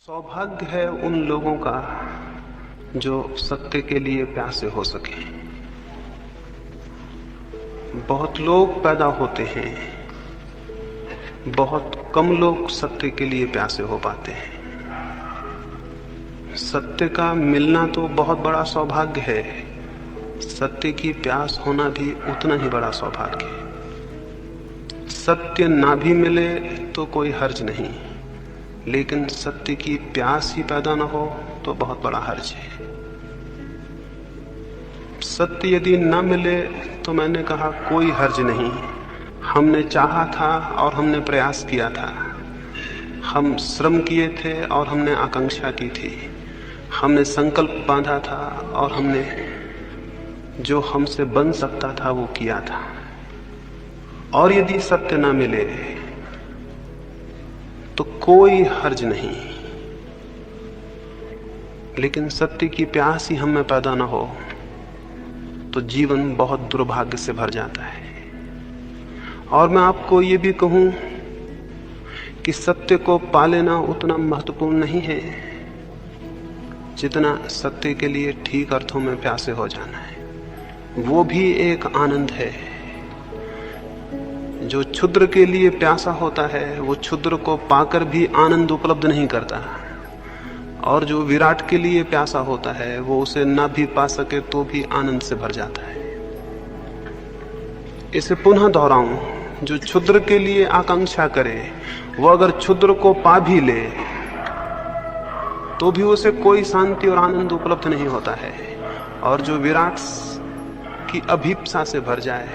सौभाग्य है उन लोगों का जो सत्य के लिए प्यासे हो सके। बहुत लोग पैदा होते हैं, बहुत कम लोग सत्य के लिए प्यासे हो पाते हैं। सत्य का मिलना तो बहुत बड़ा सौभाग्य है, सत्य की प्यास होना भी उतना ही बड़ा सौभाग्य है। सत्य ना भी मिले तो कोई हर्ज नहीं, लेकिन सत्य की प्यास ही पैदा न हो तो बहुत बड़ा हर्ज है। सत्य यदि न मिले तो मैंने कहा कोई हर्ज नहीं। हमने चाहा था और हमने प्रयास किया था, हम श्रम किए थे और हमने आकांक्षा की थी, हमने संकल्प बांधा था और हमने जो हमसे बन सकता था वो किया था। और यदि सत्य न मिले तो कोई हर्ज नहीं, लेकिन सत्य की प्यास ही हम में पैदा न हो तो जीवन बहुत दुर्भाग्य से भर जाता है। और मैं आपको ये भी कहूं कि सत्य को पा लेना उतना महत्वपूर्ण नहीं है जितना सत्य के लिए ठीक अर्थों में प्यासे हो जाना है। वो भी एक आनंद है। जो क्षुद्र के लिए प्यासा होता है वो क्षुद्र को पाकर भी आनंद उपलब्ध नहीं करता, और जो विराट के लिए प्यासा होता है वो उसे ना भी पा सके तो भी आनंद से भर जाता है। इसे पुनः दोहराऊं, जो क्षुद्र के लिए आकांक्षा करे वो अगर क्षुद्र को पा भी ले तो भी उसे कोई शांति और आनंद उपलब्ध नहीं होता है। और जो विराट की अभीप्सा से भर जाए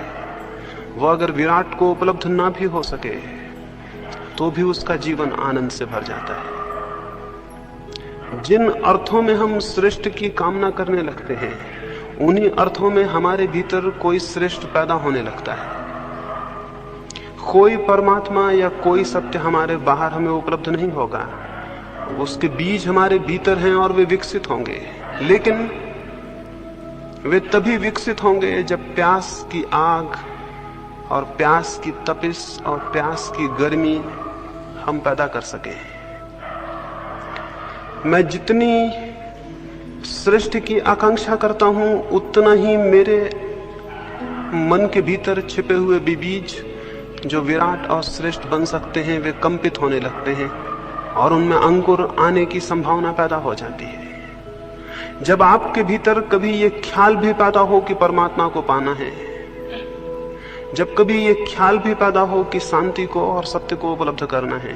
वो अगर विराट को उपलब्ध ना भी हो सके तो भी उसका जीवन आनंद से भर जाता है। जिन अर्थों में हम श्रेष्ठ की कामना करने लगते हैं उन्हीं अर्थों में हमारे भीतर कोई श्रेष्ठ पैदा होने लगता है। कोई परमात्मा या कोई सत्य हमारे बाहर हमें उपलब्ध नहीं होगा, उसके बीज हमारे भीतर हैं और वे विकसित होंगे, लेकिन वे तभी विकसित होंगे जब प्यास की आग और प्यास की तपिश और प्यास की गर्मी हम पैदा कर सके। मैं जितनी श्रेष्ठ की आकांक्षा करता हूं उतना ही मेरे मन के भीतर छिपे हुए बीज जो विराट और श्रेष्ठ बन सकते हैं वे कंपित होने लगते हैं और उनमें अंकुर आने की संभावना पैदा हो जाती है। जब आपके भीतर कभी ये ख्याल भी पैदा हो कि परमात्मा को पाना है, जब कभी ये ख्याल भी पैदा हो कि शांति को और सत्य को उपलब्ध करना है,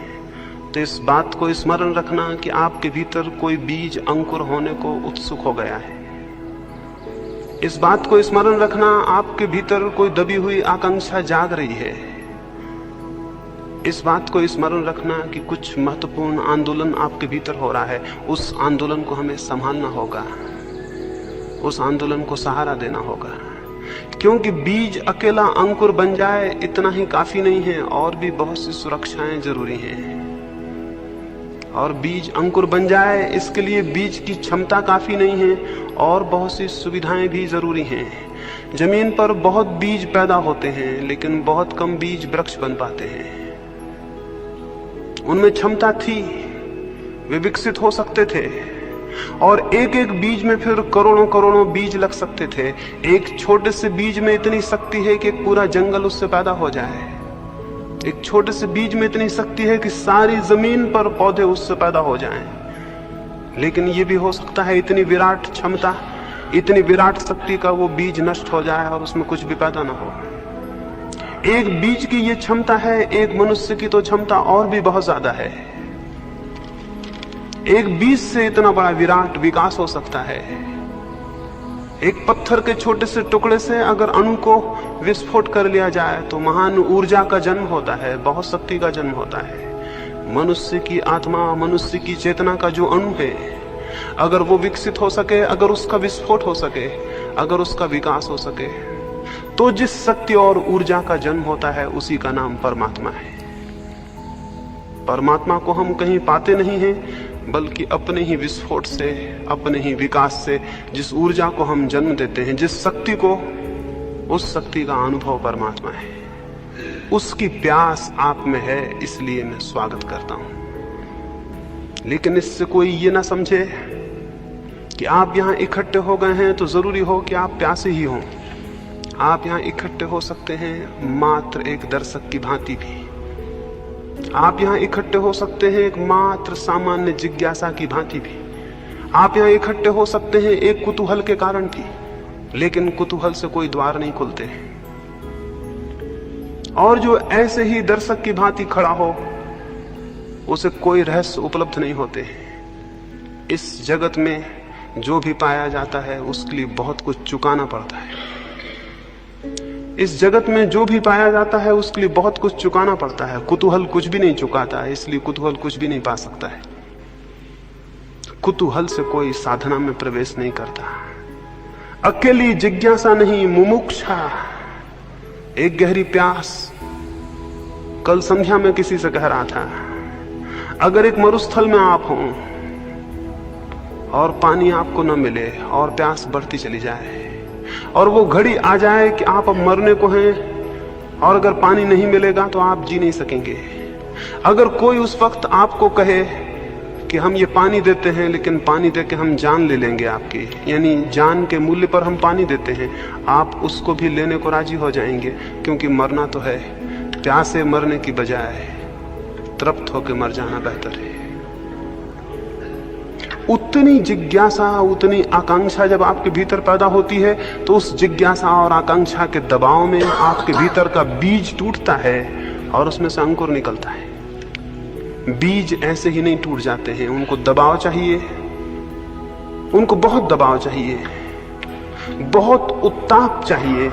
तो इस बात को स्मरण रखना कि आपके भीतर कोई बीज अंकुर होने को उत्सुक हो गया है। इस बात को स्मरण रखना आपके भीतर कोई दबी हुई आकांक्षा जाग रही है। इस बात को स्मरण रखना कि कुछ महत्वपूर्ण आंदोलन आपके भीतर हो रहा है। उस आंदोलन को हमें संभालना होगा, उस आंदोलन को सहारा देना होगा, क्योंकि बीज अकेला अंकुर बन जाए इतना ही काफी नहीं है, और भी बहुत सी सुरक्षाएं जरूरी हैं। और बीज अंकुर बन जाए इसके लिए बीज की क्षमता काफी नहीं है, और बहुत सी सुविधाएं भी जरूरी हैं। जमीन पर बहुत बीज पैदा होते हैं लेकिन बहुत कम बीज वृक्ष बन पाते हैं। उनमें क्षमता थी, वे विकसित हो सकते थे, और एक एक बीज में फिर करोड़ों करोड़ों बीज लग सकते थे। एक छोटे से बीज में इतनी शक्ति है कि एक पूरा जंगल उससे पैदा हो जाए। एक छोटे से बीज में इतनी शक्ति है कि सारी जमीन पर पौधे उससे पैदा हो जाएं। लेकिन ये भी हो सकता है इतनी विराट क्षमता, इतनी विराट शक्ति का वो बीज नष्ट हो जाए और उसमें कुछ भी पैदा ना हो। एक बीज की ये क्षमता है, एक मनुष्य की तो क्षमता और भी बहुत ज्यादा है। एक बीज से इतना बड़ा विराट विकास हो सकता है। एक पत्थर के छोटे से टुकड़े से अगर अणु को विस्फोट कर लिया जाए तो महान ऊर्जा का जन्म होता है, बहुत शक्ति का जन्म होता है। मनुष्य की आत्मा, मनुष्य की चेतना का जो अणु है, अगर वो विकसित हो सके, अगर उसका विस्फोट हो सके, अगर उसका विकास हो सके, तो जिस शक्ति और ऊर्जा का जन्म होता है उसी का नाम परमात्मा है। परमात्मा को हम कहीं पाते नहीं हैं, बल्कि अपने ही विस्फोट से, अपने ही विकास से जिस ऊर्जा को हम जन्म देते हैं, जिस शक्ति को, उस शक्ति का अनुभव परमात्मा है। उसकी प्यास आप में है, इसलिए मैं स्वागत करता हूं। लेकिन इससे कोई ये ना समझे कि आप यहां इकट्ठे हो गए हैं तो जरूरी हो कि आप प्यासे ही हों। आप यहां इकट्ठे हो सकते हैं मात्र एक दर्शक की भांति भी। आप यहां इकट्ठे हो सकते हैं एक मात्र सामान्य जिज्ञासा की भांति भी। आप यहां इकट्ठे हो सकते हैं एक कुतूहल के कारण भी, लेकिन कुतूहल से कोई द्वार नहीं खुलते। और जो ऐसे ही दर्शक की भांति खड़ा हो, उसे कोई रहस्य उपलब्ध नहीं होते। इस जगत में जो भी पाया जाता है उसके लिए बहुत कुछ चुकाना पड़ता है। इस जगत में जो भी पाया जाता है उसके लिए बहुत कुछ चुकाना पड़ता है। कुतूहल कुछ भी नहीं चुकाता है, इसलिए कुतूहल कुछ भी नहीं पा सकता है। कुतूहल से कोई साधना में प्रवेश नहीं करता। अकेली जिज्ञासा नहीं, मुमुक्षा, एक गहरी प्यास। कल संध्या में किसी से कह रहा था, अगर एक मरुस्थल में आप हों और पानी आपको न मिले और प्यास बढ़ती चली जाए और वो घड़ी आ जाए कि आप अब मरने को हैं और अगर पानी नहीं मिलेगा तो आप जी नहीं सकेंगे। अगर कोई उस वक्त आपको कहे कि हम ये पानी देते हैं लेकिन पानी देके हम जान ले लेंगे आपकी, यानी जान के मूल्य पर हम पानी देते हैं, आप उसको भी लेने को राजी हो जाएंगे, क्योंकि मरना तो है। प्यासे मरने की बजाय तृप्त होकर मर जाना बेहतर है। उतनी जिज्ञासा, उतनी आकांक्षा जब आपके भीतर पैदा होती है तो उस जिज्ञासा और आकांक्षा के दबाव में आपके भीतर का बीज टूटता है और उसमें से अंकुर निकलता है। बीज ऐसे ही नहीं टूट जाते हैं, उनको दबाव चाहिए, उनको बहुत दबाव चाहिए, बहुत उत्ताप चाहिए,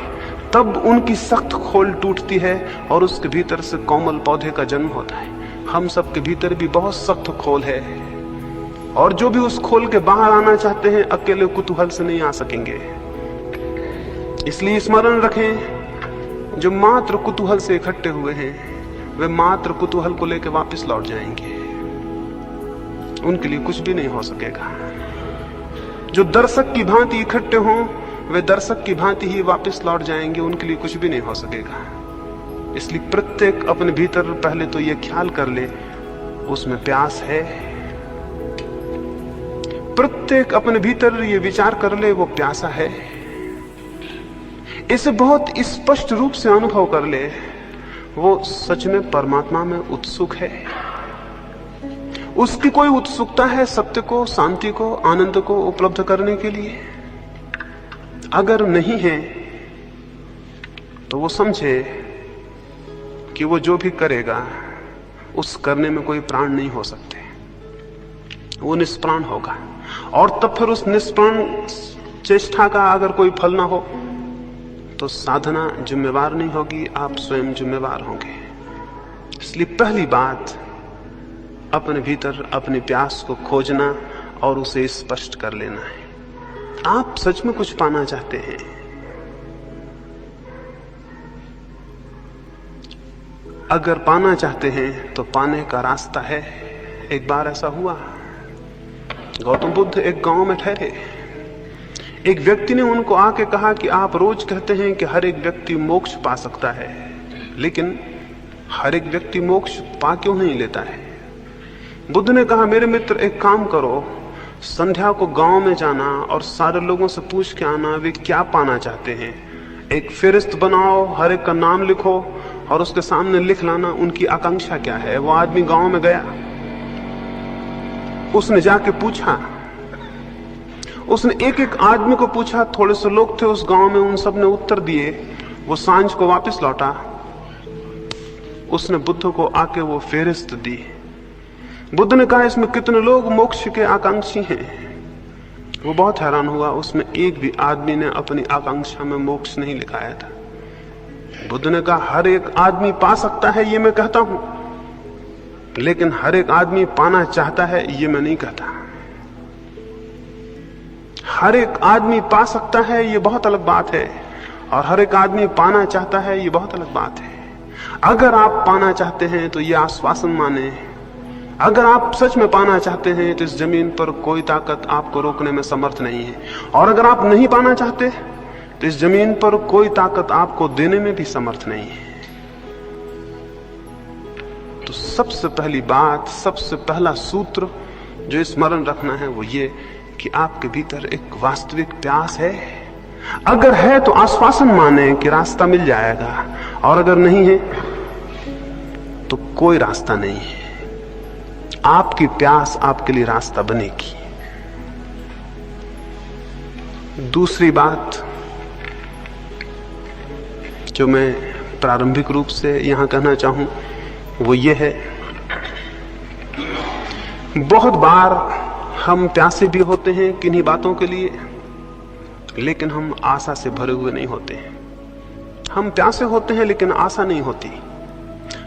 तब उनकी सख्त खोल टूटती है और उसके भीतर से कोमल पौधे का जन्म होता है। हम सबके भीतर भी बहुत सख्त खोल है और जो भी उस खोल के बाहर आना चाहते हैं अकेले कुतूहल से नहीं आ सकेंगे। इसलिए स्मरण रखें, जो मात्र कुतूहल से इकट्ठे हुए हैं वे मात्र कुतूहल को लेकर वापस लौट जाएंगे। उनके लिए कुछ भी नहीं हो सकेगा। जो दर्शक की भांति इकट्ठे हों वे दर्शक की भांति ही वापस लौट जाएंगे, उनके लिए कुछ भी नहीं हो सकेगा। इसलिए प्रत्येक अपने भीतर पहले तो यह ख्याल कर ले उसमें प्यास है। प्रत्येक अपने भीतर ये विचार कर ले वो प्यासा है। इसे बहुत स्पष्ट रूप से अनुभव कर ले वो सच में परमात्मा में उत्सुक है। उसकी कोई उत्सुकता है सत्य को, शांति को, आनंद को उपलब्ध करने के लिए? अगर नहीं है तो वो समझे कि वो जो भी करेगा उस करने में कोई प्राण नहीं हो सकते, वो निष्प्राण होगा। और तब फिर उस निष्प्राण चेष्टा का अगर कोई फल ना हो तो साधना जिम्मेवार नहीं होगी, आप स्वयं जिम्मेवार होंगे। इसलिए पहली बात अपने भीतर अपनी प्यास को खोजना और उसे स्पष्ट कर लेना है। आप सच में कुछ पाना चाहते हैं, अगर पाना चाहते हैं तो पाने का रास्ता है। एक बार ऐसा हुआ, गौतम बुद्ध एक गांव में ठहरे। एक व्यक्ति ने उनको आके कहा कि आप रोज कहते हैं कि हर एक व्यक्ति मोक्ष पा सकता है, लेकिन हर एक व्यक्ति मोक्ष पा क्यों नहीं लेता है? बुद्ध ने कहा, मेरे मित्र एक काम करो, संध्या को गांव में जाना और सारे लोगों से पूछ के आना वे क्या पाना चाहते हैं। एक फेरिस्त बनाओ, हर एक का नाम लिखो और उसके सामने लिख लाना उनकी आकांक्षा क्या है। वो आदमी गांव में गया, उसने जाके पूछा, उसने एक एक आदमी को पूछा। थोड़े से लोग थे उस गांव में, उन सब ने उत्तर दिए। वो सांझ को वापस लौटा, उसने बुद्ध को आके वो फेरिस्त दी। बुद्ध ने कहा, इसमें कितने लोग मोक्ष के आकांक्षी हैं? वो बहुत हैरान हुआ, उसमें एक भी आदमी ने अपनी आकांक्षा में मोक्ष नहीं लिखाया था। बुद्ध ने कहा, हर एक आदमी पा सकता है ये मैं कहता हूं, लेकिन हर एक आदमी पाना चाहता है ये मैं नहीं कहता। हर एक आदमी पा सकता है ये बहुत अलग बात है, और हर एक आदमी पाना चाहता है ये बहुत अलग बात है। अगर आप पाना चाहते हैं तो ये आश्वासन माने, अगर आप सच में पाना चाहते हैं तो इस जमीन पर कोई ताकत आपको रोकने में समर्थ नहीं है, और अगर आप नहीं पाना चाहते तो इस जमीन पर कोई ताकत आपको देने में भी समर्थ नहीं है। तो सबसे पहली बात, सबसे पहला सूत्र जो स्मरण रखना है वो ये कि आपके भीतर एक वास्तविक प्यास है। अगर है तो आश्वासन माने कि रास्ता मिल जाएगा, और अगर नहीं है तो कोई रास्ता नहीं है। आपकी प्यास आपके लिए रास्ता बनेगी। दूसरी बात जो मैं प्रारंभिक रूप से यहां कहना चाहूं वो ये है, बहुत बार हम प्यासे भी होते हैं किन्हीं बातों के लिए, लेकिन हम आशा से भरे हुए नहीं होते हैं। हम प्यासे होते हैं लेकिन आशा नहीं होती।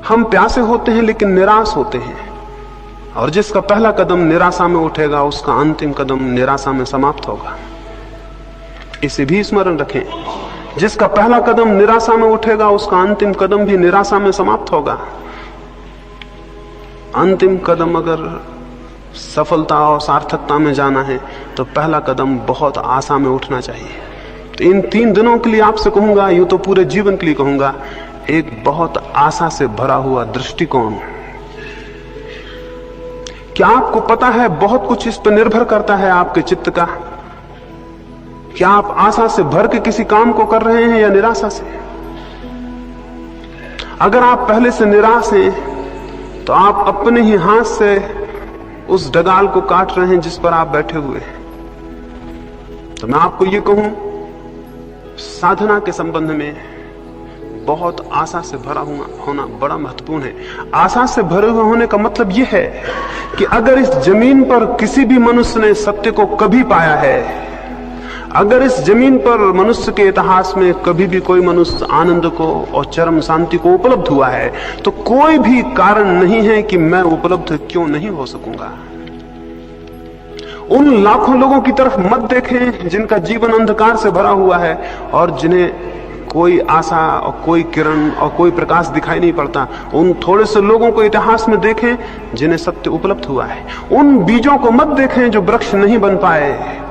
हम प्यासे होते हैं लेकिन निराश होते हैं, और जिसका पहला कदम निराशा में उठेगा उसका अंतिम कदम निराशा में समाप्त होगा। इसे भी स्मरण रखें, जिसका पहला कदम निराशा में उठेगा उसका अंतिम कदम भी निराशा में समाप्त होगा। अंतिम कदम अगर सफलता और सार्थकता में जाना है तो पहला कदम बहुत आशा में उठना चाहिए। तो इन 3 दिनों के लिए आपसे कहूंगा, यूं तो पूरे जीवन के लिए कहूंगा, एक बहुत आशा से भरा हुआ दृष्टिकोण। क्या आपको पता है बहुत कुछ इस पर निर्भर करता है आपके चित्त का। क्या आप आशा से भर के किसी काम को कर रहे हैं या निराशा से? अगर आप पहले से निराश हैं तो आप अपने ही हाथ से उस डगाल को काट रहे हैं जिस पर आप बैठे हुए हैं। तो मैं आपको ये कहूं, साधना के संबंध में बहुत आशा से भरा होना बड़ा महत्वपूर्ण है। आशा से भरे हुए होने का मतलब यह है कि अगर इस जमीन पर किसी भी मनुष्य ने सत्य को कभी पाया है, अगर इस जमीन पर मनुष्य के इतिहास में कभी भी कोई मनुष्य आनंद को और चरम शांति को उपलब्ध हुआ है, तो कोई भी कारण नहीं है कि मैं उपलब्ध क्यों नहीं हो सकूंगा। उन लाखों लोगों की तरफ मत देखें जिनका जीवन अंधकार से भरा हुआ है और जिन्हें कोई आशा और कोई किरण और कोई प्रकाश दिखाई नहीं पड़ता। उन थोड़े से लोगों को इतिहास में देखें जिन्हें सत्य उपलब्ध हुआ है। उन बीजों को मत देखें जो वृक्ष नहीं बन पाए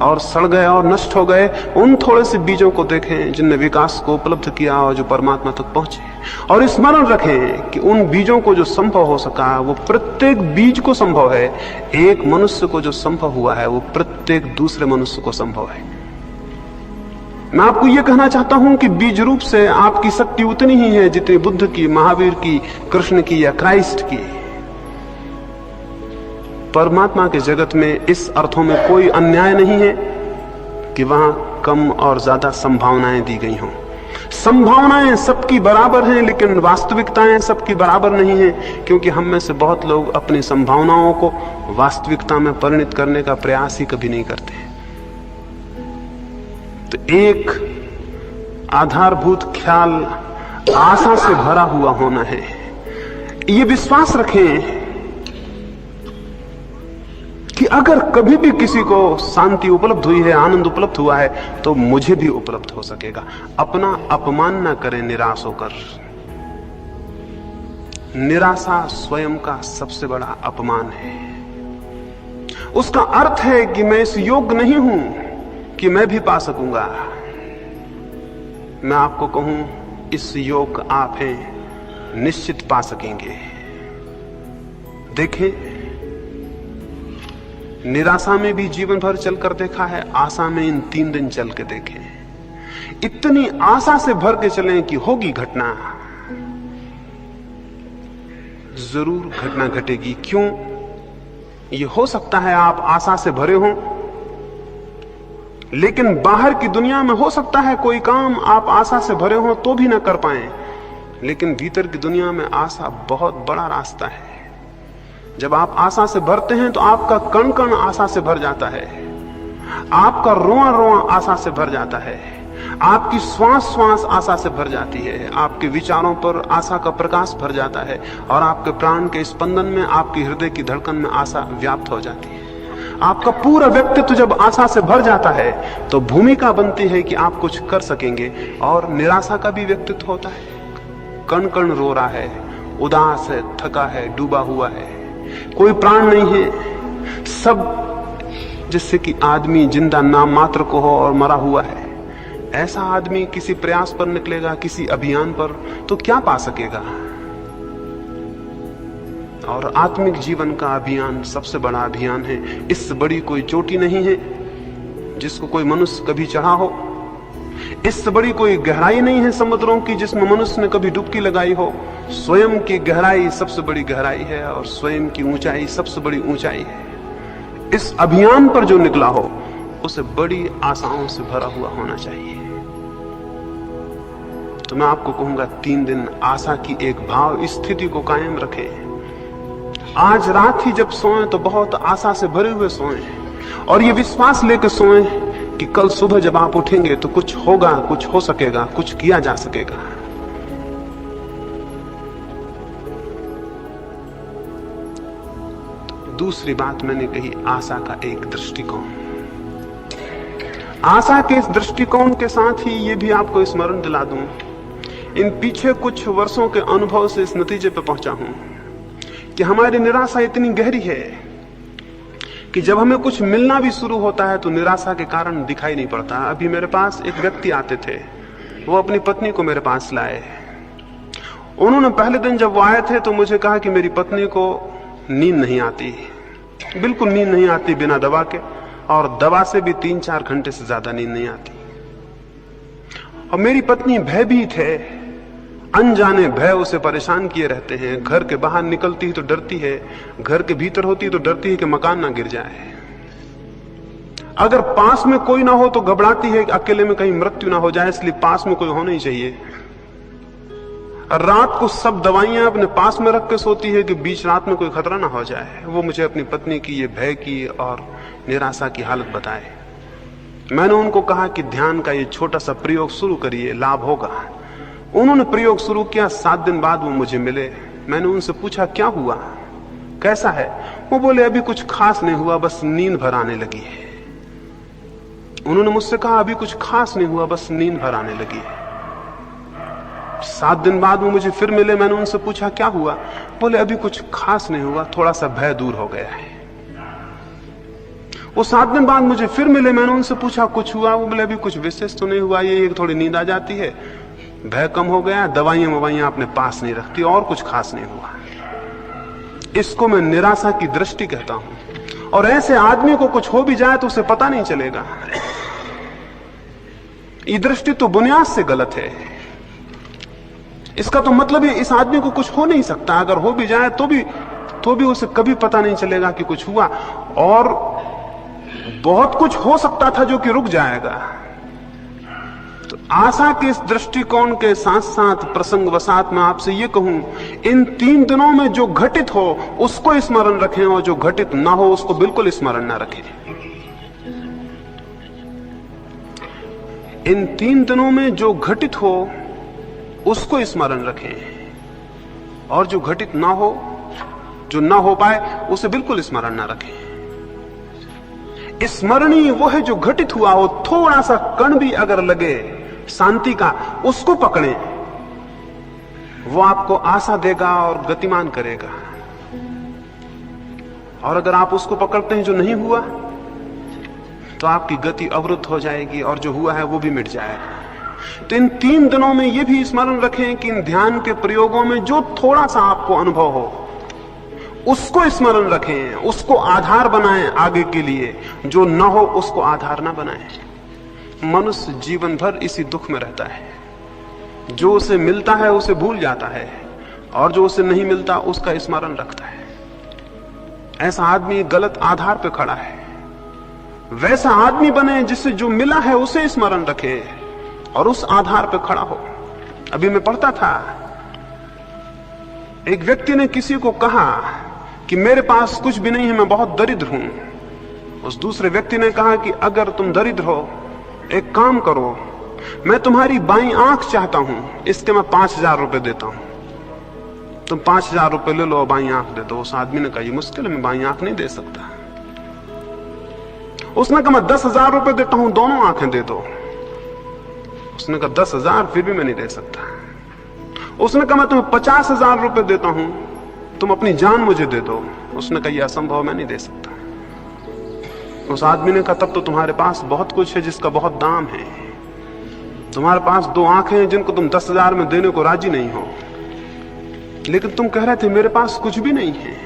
और सड़ गए और नष्ट हो गए। उन थोड़े से बीजों को देखें जिनने विकास को उपलब्ध किया और जो परमात्मा तक पहुंचे। और स्मरण रखें कि उन बीजों को जो संभव हो सका वो प्रत्येक बीज को संभव है। एक मनुष्य को जो संभव हुआ है वो प्रत्येक दूसरे मनुष्य को संभव है। मैं आपको यह कहना चाहता हूं कि बीज रूप से आपकी शक्ति उतनी ही है जितनी बुद्ध की, महावीर की, कृष्ण की या क्राइस्ट की। परमात्मा के जगत में इस अर्थों में कोई अन्याय नहीं है कि वहां कम और ज्यादा संभावनाएं दी गई हों। संभावनाएं सबकी बराबर हैं, लेकिन वास्तविकताएं सबकी बराबर नहीं हैं, क्योंकि हम में से बहुत लोग अपनी संभावनाओं को वास्तविकता में परिणत करने का प्रयास ही कभी नहीं करते। तो एक आधारभूत ख्याल आशा से भरा हुआ होना है। ये विश्वास रखें कि अगर कभी भी किसी को शांति उपलब्ध हुई है, आनंद उपलब्ध हुआ है, तो मुझे भी उपलब्ध हो सकेगा। अपना अपमान ना करें निराश होकर। निराशा स्वयं का सबसे बड़ा अपमान है। उसका अर्थ है कि मैं इस योग्य नहीं हूं कि मैं भी पा सकूंगा। मैं आपको कहूं, इस योग्य आप हैं, निश्चित पा सकेंगे। देखें, निराशा में भी जीवन भर चलकर देखा है, आशा में इन 3 दिन चल के देखें। इतनी आशा से भर के चलें कि होगी घटना, जरूर घटना घटेगी। क्यों? ये हो सकता है आप आशा से भरे हों, लेकिन बाहर की दुनिया में हो सकता है कोई काम आप आशा से भरे हों तो भी ना कर पाएं, लेकिन भीतर की दुनिया में आशा बहुत बड़ा रास्ता है। जब आप आशा से भरते हैं तो आपका कण कण आशा से भर जाता है, आपका रोआ रोआ आशा से भर जाता है, आपकी श्वास श्वास आशा से भर जाती है, आपके विचारों पर आशा का प्रकाश भर जाता है, और आपके प्राण के स्पंदन में, आपकी हृदय की धड़कन में आशा व्याप्त हो जाती है। आपका पूरा व्यक्तित्व जब आशा से भर जाता है तो भूमिका बनती है कि आप कुछ कर सकेंगे। और निराशा का भी व्यक्तित्व होता है, कण कण रो रहा है, उदास है, थका है, डूबा हुआ है, कोई प्राण नहीं है, सब जिससे कि आदमी जिंदा नाम मात्र को हो और मरा हुआ है। ऐसा आदमी किसी प्रयास पर निकलेगा, किसी अभियान पर, तो क्या पा सकेगा? और आत्मिक जीवन का अभियान सबसे बड़ा अभियान है। इससे बड़ी कोई चोटी नहीं है जिसको कोई मनुष्य कभी चढ़ा हो। इससे बड़ी कोई गहराई नहीं है समुद्रों की जिसमें मनुष्य ने कभी डुबकी लगाई हो। स्वयं की गहराई सबसे बड़ी गहराई है और स्वयं की ऊंचाई सबसे बड़ी ऊंचाई है। इस अभियान पर जो निकला हो उसे बड़ी आशाओं से भरा हुआ होना चाहिए। तो मैं आपको कहूंगा 3 दिन आशा की एक भाव स्थिति को कायम रखें। आज रात ही जब सोएं तो बहुत आशा से भरे हुए सोएं और ये विश्वास लेकर सोएं कि कल सुबह जब आप उठेंगे तो कुछ होगा, कुछ हो सकेगा, कुछ किया जा सकेगा। दूसरी बात मैंने कही, आशा का एक दृष्टिकोण। आशा के इस दृष्टिकोण के साथ ही ये भी आपको स्मरण दिला दूं, इन पीछे कुछ वर्षों के अनुभव से इस नतीजे पर पहुंचा हूं कि हमारी निराशा इतनी गहरी है कि जब हमें कुछ मिलना भी शुरू होता है तो निराशा के कारण दिखाई नहीं पड़ता। अभी मेरे पास एक व्यक्ति आते थे, वो अपनी पत्नी को मेरे पास लाए। उन्होंने पहले दिन जब वो आए थे तो मुझे कहा कि मेरी पत्नी को नींद नहीं आती, बिल्कुल नींद नहीं आती बिना दवा के, और दवा से भी 3-4 घंटे से ज्यादा नींद नहीं आती। और मेरी पत्नी भयभीत है, अनजाने भय उसे परेशान किए रहते हैं। घर के बाहर निकलती है तो डरती है, घर के भीतर होती है तो डरती है कि मकान ना गिर जाए। अगर पास में कोई ना हो तो घबराती है कि अकेले में कहीं मृत्यु ना हो जाए, इसलिए पास में कोई होना ही चाहिए। रात को सब दवाइयां अपने पास में रख के सोती है कि बीच रात में कोई खतरा ना हो जाए। वो मुझे अपनी पत्नी की ये भय की और निराशा की हालत बताए। मैंने उनको कहा कि ध्यान का ये छोटा सा प्रयोग शुरू करिए, लाभ होगा। उन्होंने प्रयोग शुरू किया। 7 दिन बाद वो मुझे मिले। मैंने उनसे पूछा क्या हुआ, कैसा है? वो बोले अभी कुछ खास नहीं हुआ, बस नींद भर आने लगी है। उन्होंने मुझसे कहा अभी कुछ खास नहीं हुआ, बस नींद भर आने लगी है। 7 दिन बाद वो मुझे फिर मिले। मैंने उनसे पूछा क्या हुआ? बोले अभी कुछ खास नहीं हुआ, थोड़ा सा भय दूर हो गया है। वो 7 दिन बाद मुझे फिर मिले। मैंने उनसे पूछा कुछ हुआ? वो बोले अभी कुछ विशेष तो नहीं हुआ, ये थोड़ी नींद आ जाती है, भय कम हो गया, दवाइयां अपने पास नहीं रखती, और कुछ खास नहीं हुआ। इसको मैं निराशा की दृष्टि कहता हूं। और ऐसे आदमी को कुछ हो भी जाए तो उसे पता नहीं चलेगा। ये दृष्टि तो बुनियाद से गलत है। इसका तो मतलब है इस आदमी को कुछ हो नहीं सकता, अगर हो भी जाए तो भी उसे कभी पता नहीं चलेगा कि कुछ हुआ। और बहुत कुछ हो सकता था जो कि रुक जाएगा। तो आशा के इस दृष्टिकोण के साथ साथ प्रसंगवशात मैं आपसे ये कहूं, इन 3 दिनों में जो घटित हो उसको स्मरण रखें और जो घटित ना हो उसको बिल्कुल स्मरण ना रखें। इन 3 दिनों में जो घटित हो उसको स्मरण रखें, और जो घटित ना हो, जो ना हो पाए, उसे बिल्कुल स्मरण ना रखें। स्मरणीय वो है जो घटित हुआ हो। थोड़ा सा कण भी अगर लगे शांति का, उसको पकड़ें, वो आपको आशा देगा और गतिमान करेगा। और अगर आप उसको पकड़ते हैं जो नहीं हुआ, तो आपकी गति अवरुद्ध हो जाएगी और जो हुआ है वो भी मिट जाएगा। तो इन 3 दिनों में ये भी स्मरण रखें कि इन ध्यान के प्रयोगों में जो थोड़ा सा आपको अनुभव हो उसको स्मरण रखें, उसको आधार बनाएं आगे के लिए। जो न हो उसको आधार ना बनाएं। मनुष्य जीवन भर इसी दुख में रहता है। जो उसे मिलता है उसे भूल जाता है, और जो उसे नहीं मिलता उसका स्मरण रखता है। ऐसा आदमी गलत आधार पर खड़ा है। वैसा आदमी बने जिससे जो मिला है उसे स्मरण रखे और उस आधार पर खड़ा हो। अभी मैं पढ़ता था, एक व्यक्ति ने किसी को कहा कि मेरे पास कुछ भी नहीं है, मैं बहुत दरिद्र हूं। उस दूसरे व्यक्ति ने कहा कि अगर तुम दरिद्र हो, एक काम करो, मैं तुम्हारी बाईं आंख चाहता हूं, इसके मैं 5000 रुपए देता हूं, तुम 5000 रुपए ले लो और बाईं आंख दे दो। उस आदमी ने कहा ये मुश्किल है, मैं बाईं आंख नहीं दे सकता। उसने कहा मैं 10,000 रुपए देता हूं, दोनों आंखें दे दो। उसने कहा 10,000 फिर भी मैं नहीं दे सकता। उसने कहा मैं तुम्हें 50,000 रुपए देता हूं, तुम अपनी जान मुझे दे दो। उसने कहा यह असंभव, मैं नहीं दे सकता। उस आदमी ने कहा तब तो तुम्हारे पास बहुत कुछ है जिसका बहुत दाम है। तुम्हारे पास 2 आंखें हैं जिनको तुम 10,000 में देने को राजी नहीं हो। लेकिन तुम कह रहे थे मेरे पास कुछ भी नहीं है।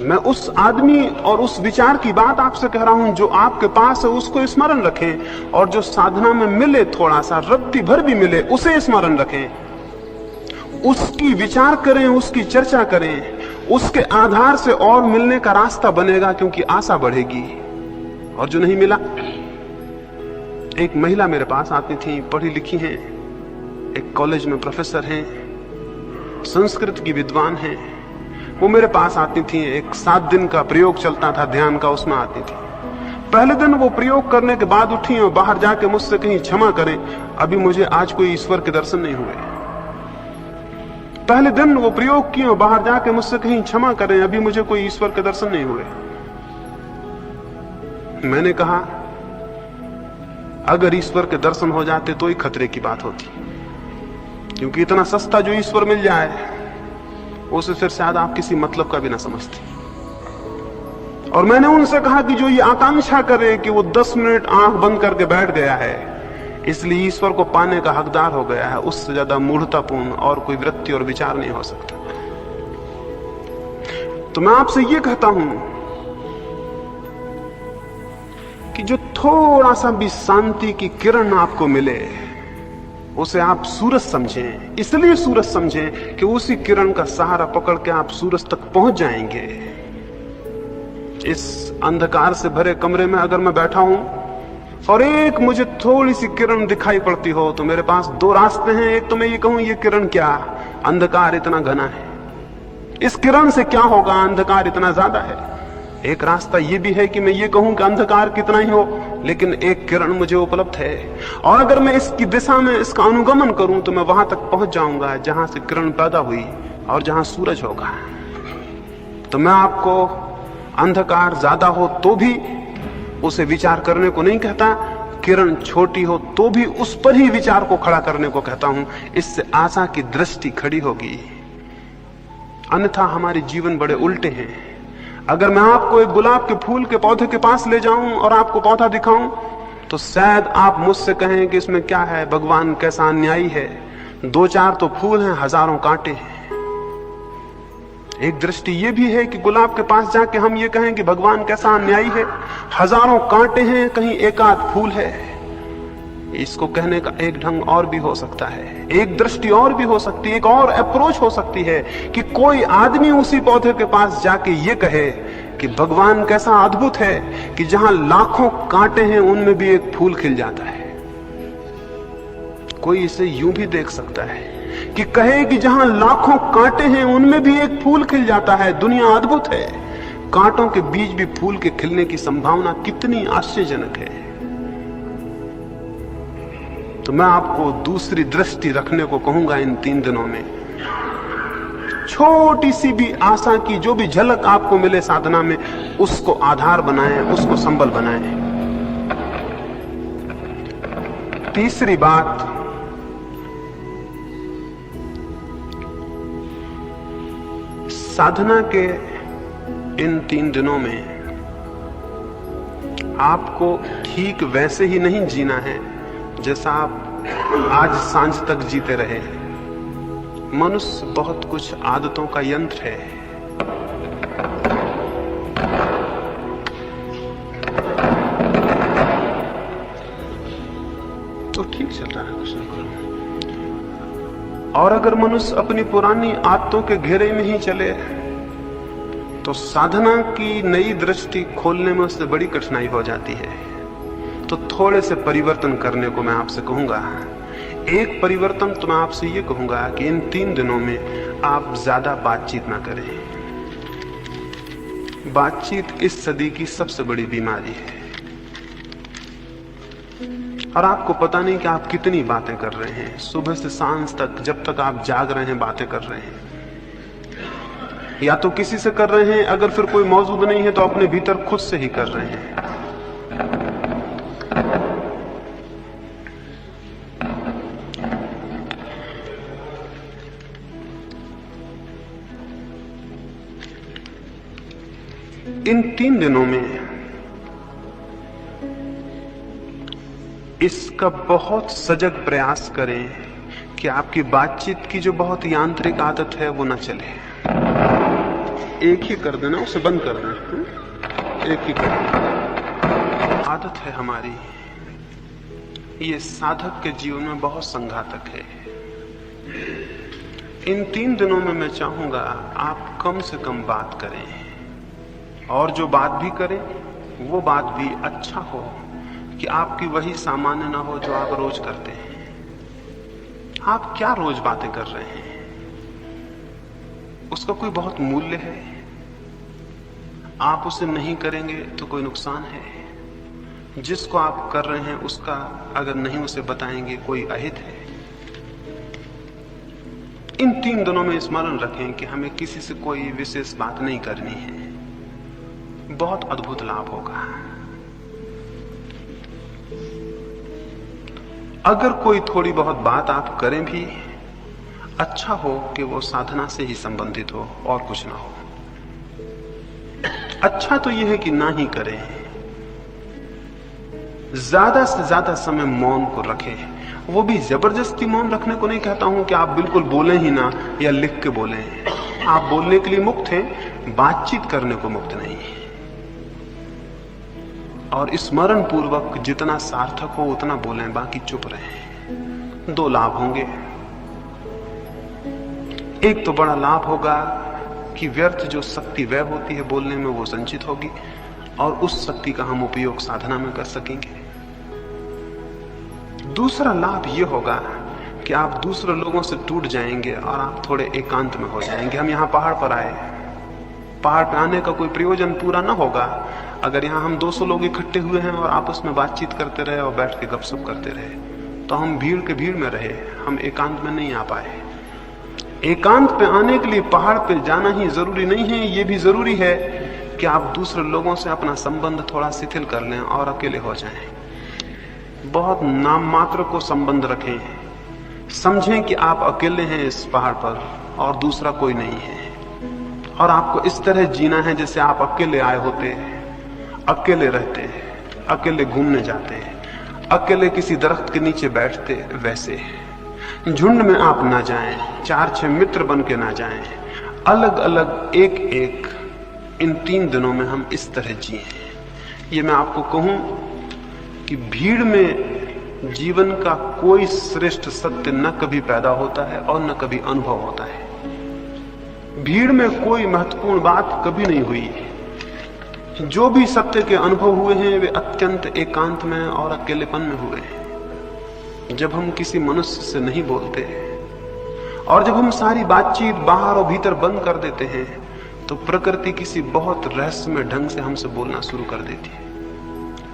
मैं उस आदमी और उस विचार की बात आपसे कह रहा हूं जो आपके पास है, उसको स्मरण रखें, और जो साधना में मिले थोड़ा सा रत्ती भर भी मिले उसे स्मरण रखें, उसकी विचार करें, उसकी चर्चा करें, उसके आधार से और मिलने का रास्ता बनेगा, क्योंकि आशा बढ़ेगी। और जो नहीं मिला, एक महिला मेरे पास आती थी, पढ़ी लिखी हैं, एक कॉलेज में प्रोफेसर हैं, संस्कृत की विद्वान हैं, वो मेरे पास आती थी। एक 7 दिन का प्रयोग चलता था ध्यान का, उसमें आती थी। पहले दिन वो प्रयोग करने के बाद उठी और बाहर जाके मुझसे कहीं क्षमा करें, अभी मुझे आज कोई ईश्वर के दर्शन नहीं हुए। पहले दिन वो प्रयोग किए और बाहर जाके मुझसे कहीं क्षमा करें, अभी मुझे कोई ईश्वर के दर्शन नहीं हुए। मैंने कहा अगर ईश्वर के दर्शन हो जाते तो ही खतरे की बात होती, क्योंकि इतना सस्ता जो ईश्वर मिल जाए उसे फिर शायद आप किसी मतलब का भी ना समझते। और मैंने उनसे कहा कि जो ये आकांक्षा करे कि वो 10 मिनट आंख बंद करके बैठ गया है इसलिए ईश्वर को पाने का हकदार हो गया है, उससे ज्यादा मूढ़तापूर्ण और कोई वृत्ति और विचार नहीं हो सकता। तो मैं आपसे ये कहता हूं कि जो थोड़ा सा भी शांति की किरण आपको मिले उसे आप सूरज समझें, इसलिए सूरज समझें कि उसी किरण का सहारा पकड़ के आप सूरज तक पहुंच जाएंगे। इस अंधकार से भरे कमरे में अगर मैं बैठा हूं और एक मुझे थोड़ी सी किरण दिखाई पड़ती हो तो मेरे पास 2 रास्ते हैं। एक तो मैं ये कहूं ये किरण क्या, अंधकार इतना घना है, इस किरण से क्या होगा, अंधकार इतना ज्यादा है। एक रास्ता ये भी है कि मैं ये कहूं कि अंधकार कितना ही हो लेकिन एक किरण मुझे उपलब्ध है, और अगर मैं इसकी दिशा में इसका अनुगमन करूं तो मैं वहां तक पहुंच जाऊंगा जहां से किरण पैदा हुई और जहां सूरज होगा। तो मैं आपको अंधकार ज्यादा हो तो भी उसे विचार करने को नहीं कहता, किरण छोटी हो तो भी उस पर ही विचार को खड़ा करने को कहता हूं। इससे आशा की दृष्टि खड़ी होगी, अन्यथा हमारे जीवन बड़े उल्टे हैं। अगर मैं आपको एक गुलाब के फूल के पौधे के पास ले जाऊं और आपको पौधा दिखाऊं तो शायद आप मुझसे कहें कि इसमें क्या है, भगवान कैसा अन्यायी है, 2-4 तो फूल हैं, हजारों कांटे हैं। एक दृष्टि ये भी है कि गुलाब के पास जाके हम ये कहें कि भगवान कैसा अन्यायी है, हजारों कांटे हैं, कहीं एक आध फूल है। इसको कहने का एक ढंग और भी हो सकता है, एक दृष्टि और भी हो सकती है, एक और अप्रोच हो सकती है कि कोई आदमी उसी पौधे के पास जाके ये कहे कि भगवान कैसा अद्भुत है कि जहां लाखों कांटे हैं उनमें भी एक फूल खिल जाता है। कोई इसे यूं भी देख सकता है कि कहे कि जहां लाखों कांटे हैं उनमें भी एक फूल खिल जाता है, दुनिया अद्भुत है। कांटों के बीच भी फूल के खिलने की संभावना कितनी आश्चर्यजनक है। तो मैं आपको दूसरी दृष्टि रखने को कहूंगा इन 3 दिनों में। छोटी सी भी आशा की जो भी झलक आपको मिले साधना में, उसको आधार बनाएं, उसको संबल बनाएं। तीसरी बात, साधना के इन 3 दिनों में आपको ठीक वैसे ही नहीं जीना है जैसा आप आज सांझ तक जीते रहे। मनुष्य बहुत कुछ आदतों का यंत्र है। तो ठीक चल रहा है कुछ ना कुछ। और अगर मनुष्य अपनी पुरानी आदतों के घेरे में ही चले तो साधना की नई दृष्टि खोलने में उससे बड़ी कठिनाई हो जाती है। तो थोड़े से परिवर्तन करने को मैं आपसे कहूंगा। एक परिवर्तन तो मैं आपसे ये कहूंगा कि इन 3 दिनों में आप ज्यादा बातचीत ना करें। बातचीत इस सदी की सबसे बड़ी बीमारी है, और आपको पता नहीं कि आप कितनी बातें कर रहे हैं। सुबह से सांझ तक, जब तक आप जाग रहे हैं, बातें कर रहे हैं। या तो किसी से कर रहे हैं, अगर फिर कोई मौजूद नहीं है तो अपने भीतर खुद से ही कर रहे हैं। इन 3 दिनों में इसका बहुत सजग प्रयास करें कि आपकी बातचीत की जो बहुत यांत्रिक आदत है वो ना चले। एक ही कर देना, उसे बंद कर देना, एक ही कर देना। आदत है हमारी, ये साधक के जीवन में बहुत संघातक है। इन 3 दिनों में मैं चाहूंगा आप कम से कम बात करें, और जो बात भी करें वो बात भी अच्छा हो, कि आपकी वही सामान्य ना हो जो आप रोज करते हैं। आप क्या रोज बातें कर रहे हैं, उसका कोई बहुत मूल्य है? आप उसे नहीं करेंगे तो कोई नुकसान है? जिसको आप कर रहे हैं उसका अगर नहीं उसे बताएंगे कोई अहित है? इन 3 दिनों में स्मरण रखें कि हमें किसी से कोई विशेष बात नहीं करनी है। बहुत अद्भुत लाभ होगा। अगर कोई थोड़ी बहुत बात आप करें भी, अच्छा हो कि वो साधना से ही संबंधित हो और कुछ ना हो। अच्छा तो यह है कि ना ही करें। ज्यादा से ज्यादा समय मौन को रखें। वो भी जबरदस्ती मौन रखने को नहीं कहता हूं कि आप बिल्कुल बोलें ही ना या लिख के बोलें। आप बोलने के लिए मुक्त हैं, बातचीत करने को मुक्त नहीं। और स्मरण पूर्वक जितना सार्थक हो उतना बोलें, बाकी चुप रहें। 2 लाभ होंगे। एक तो बड़ा लाभ होगा कि व्यर्थ जो शक्ति व्यय होती है बोलने में वो संचित होगी, और उस शक्ति का हम उपयोग साधना में कर सकेंगे। दूसरा लाभ ये होगा कि आप दूसरे लोगों से टूट जाएंगे और आप थोड़े एकांत में हो जाएंगे। हम यहाँ पहाड़ पर आए, पहाड़ पर आने का कोई प्रयोजन पूरा ना होगा अगर यहाँ हम 200 लोग इकट्ठे हुए हैं और आपस में बातचीत करते रहे और बैठ के गपशप करते रहे, तो हम भीड़ में रहे, हम एकांत में नहीं आ पाए। एकांत पे आने के लिए पहाड़ पे जाना ही जरूरी नहीं है, ये भी जरूरी है कि आप दूसरे लोगों से अपना संबंध थोड़ा शिथिल कर लें और अकेले हो जाएं। बहुत नाम मात्र को संबंध रखें, समझें कि आप अकेले हैं इस पहाड़ पर और दूसरा कोई नहीं है, और आपको इस तरह जीना है जैसे आप अकेले आए होते, अकेले रहते, अकेले घूमने जाते, अकेले किसी दरख्त के नीचे बैठते, वैसे झुंड में आप ना जाएं, 4-6 मित्र बन के ना जाएं, अलग अलग एक एक। इन 3 दिनों में हम इस तरह जिए। ये मैं आपको कहूं कि भीड़ में जीवन का कोई श्रेष्ठ सत्य न कभी पैदा होता है और न कभी अनुभव होता है। भीड़ में कोई महत्वपूर्ण बात कभी नहीं हुई। जो भी सत्य के अनुभव हुए हैं वे अत्यंत एकांत में और अकेलेपन में हुए हैं। जब हम किसी मनुष्य से नहीं बोलते और जब हम सारी बातचीत बाहर और भीतर बंद कर देते हैं, तो प्रकृति किसी बहुत रहस्यमय ढंग से हमसे बोलना शुरू कर देती है।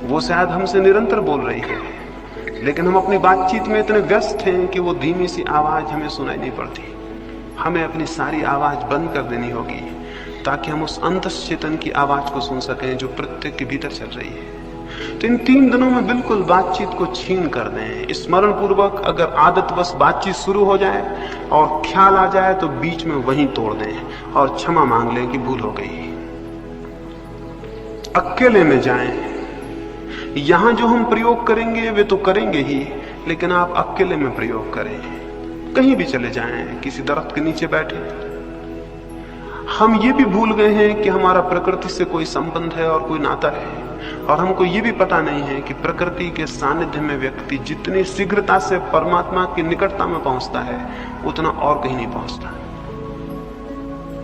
वो शायद हमसे निरंतर बोल रही है, लेकिन हम अपनी बातचीत में इतने व्यस्त हैं कि वो धीमी सी आवाज हमें सुनाई नहीं पड़ती। हमें अपनी सारी आवाज बंद कर देनी होगी ताकि हम उस अंतश्चेतन की आवाज को सुन सकें जो प्रत्येक के भीतर चल रही है। तो इन 3 दिनों में बिल्कुल बातचीत को छीन कर दें। स्मरण पूर्वक अगर आदतवश बातचीत शुरू हो जाए और ख्याल आ जाए तो बीच में वहीं तोड़ दें और क्षमा मांग लें कि भूल हो गई। अकेले में जाएं। यहां जो हम प्रयोग करेंगे वे तो करेंगे ही, लेकिन आप अकेले में प्रयोग करें। कहीं भी चले जाएं, किसी दरख्त के नीचे बैठे। हम ये भी भूल गए हैं कि हमारा प्रकृति से कोई संबंध है और कोई नाता है, और हमको ये भी पता नहीं है कि प्रकृति के सानिध्य में व्यक्ति जितनी शीघ्रता से परमात्मा की निकटता में पहुंचता है उतना और कहीं नहीं पहुंचता।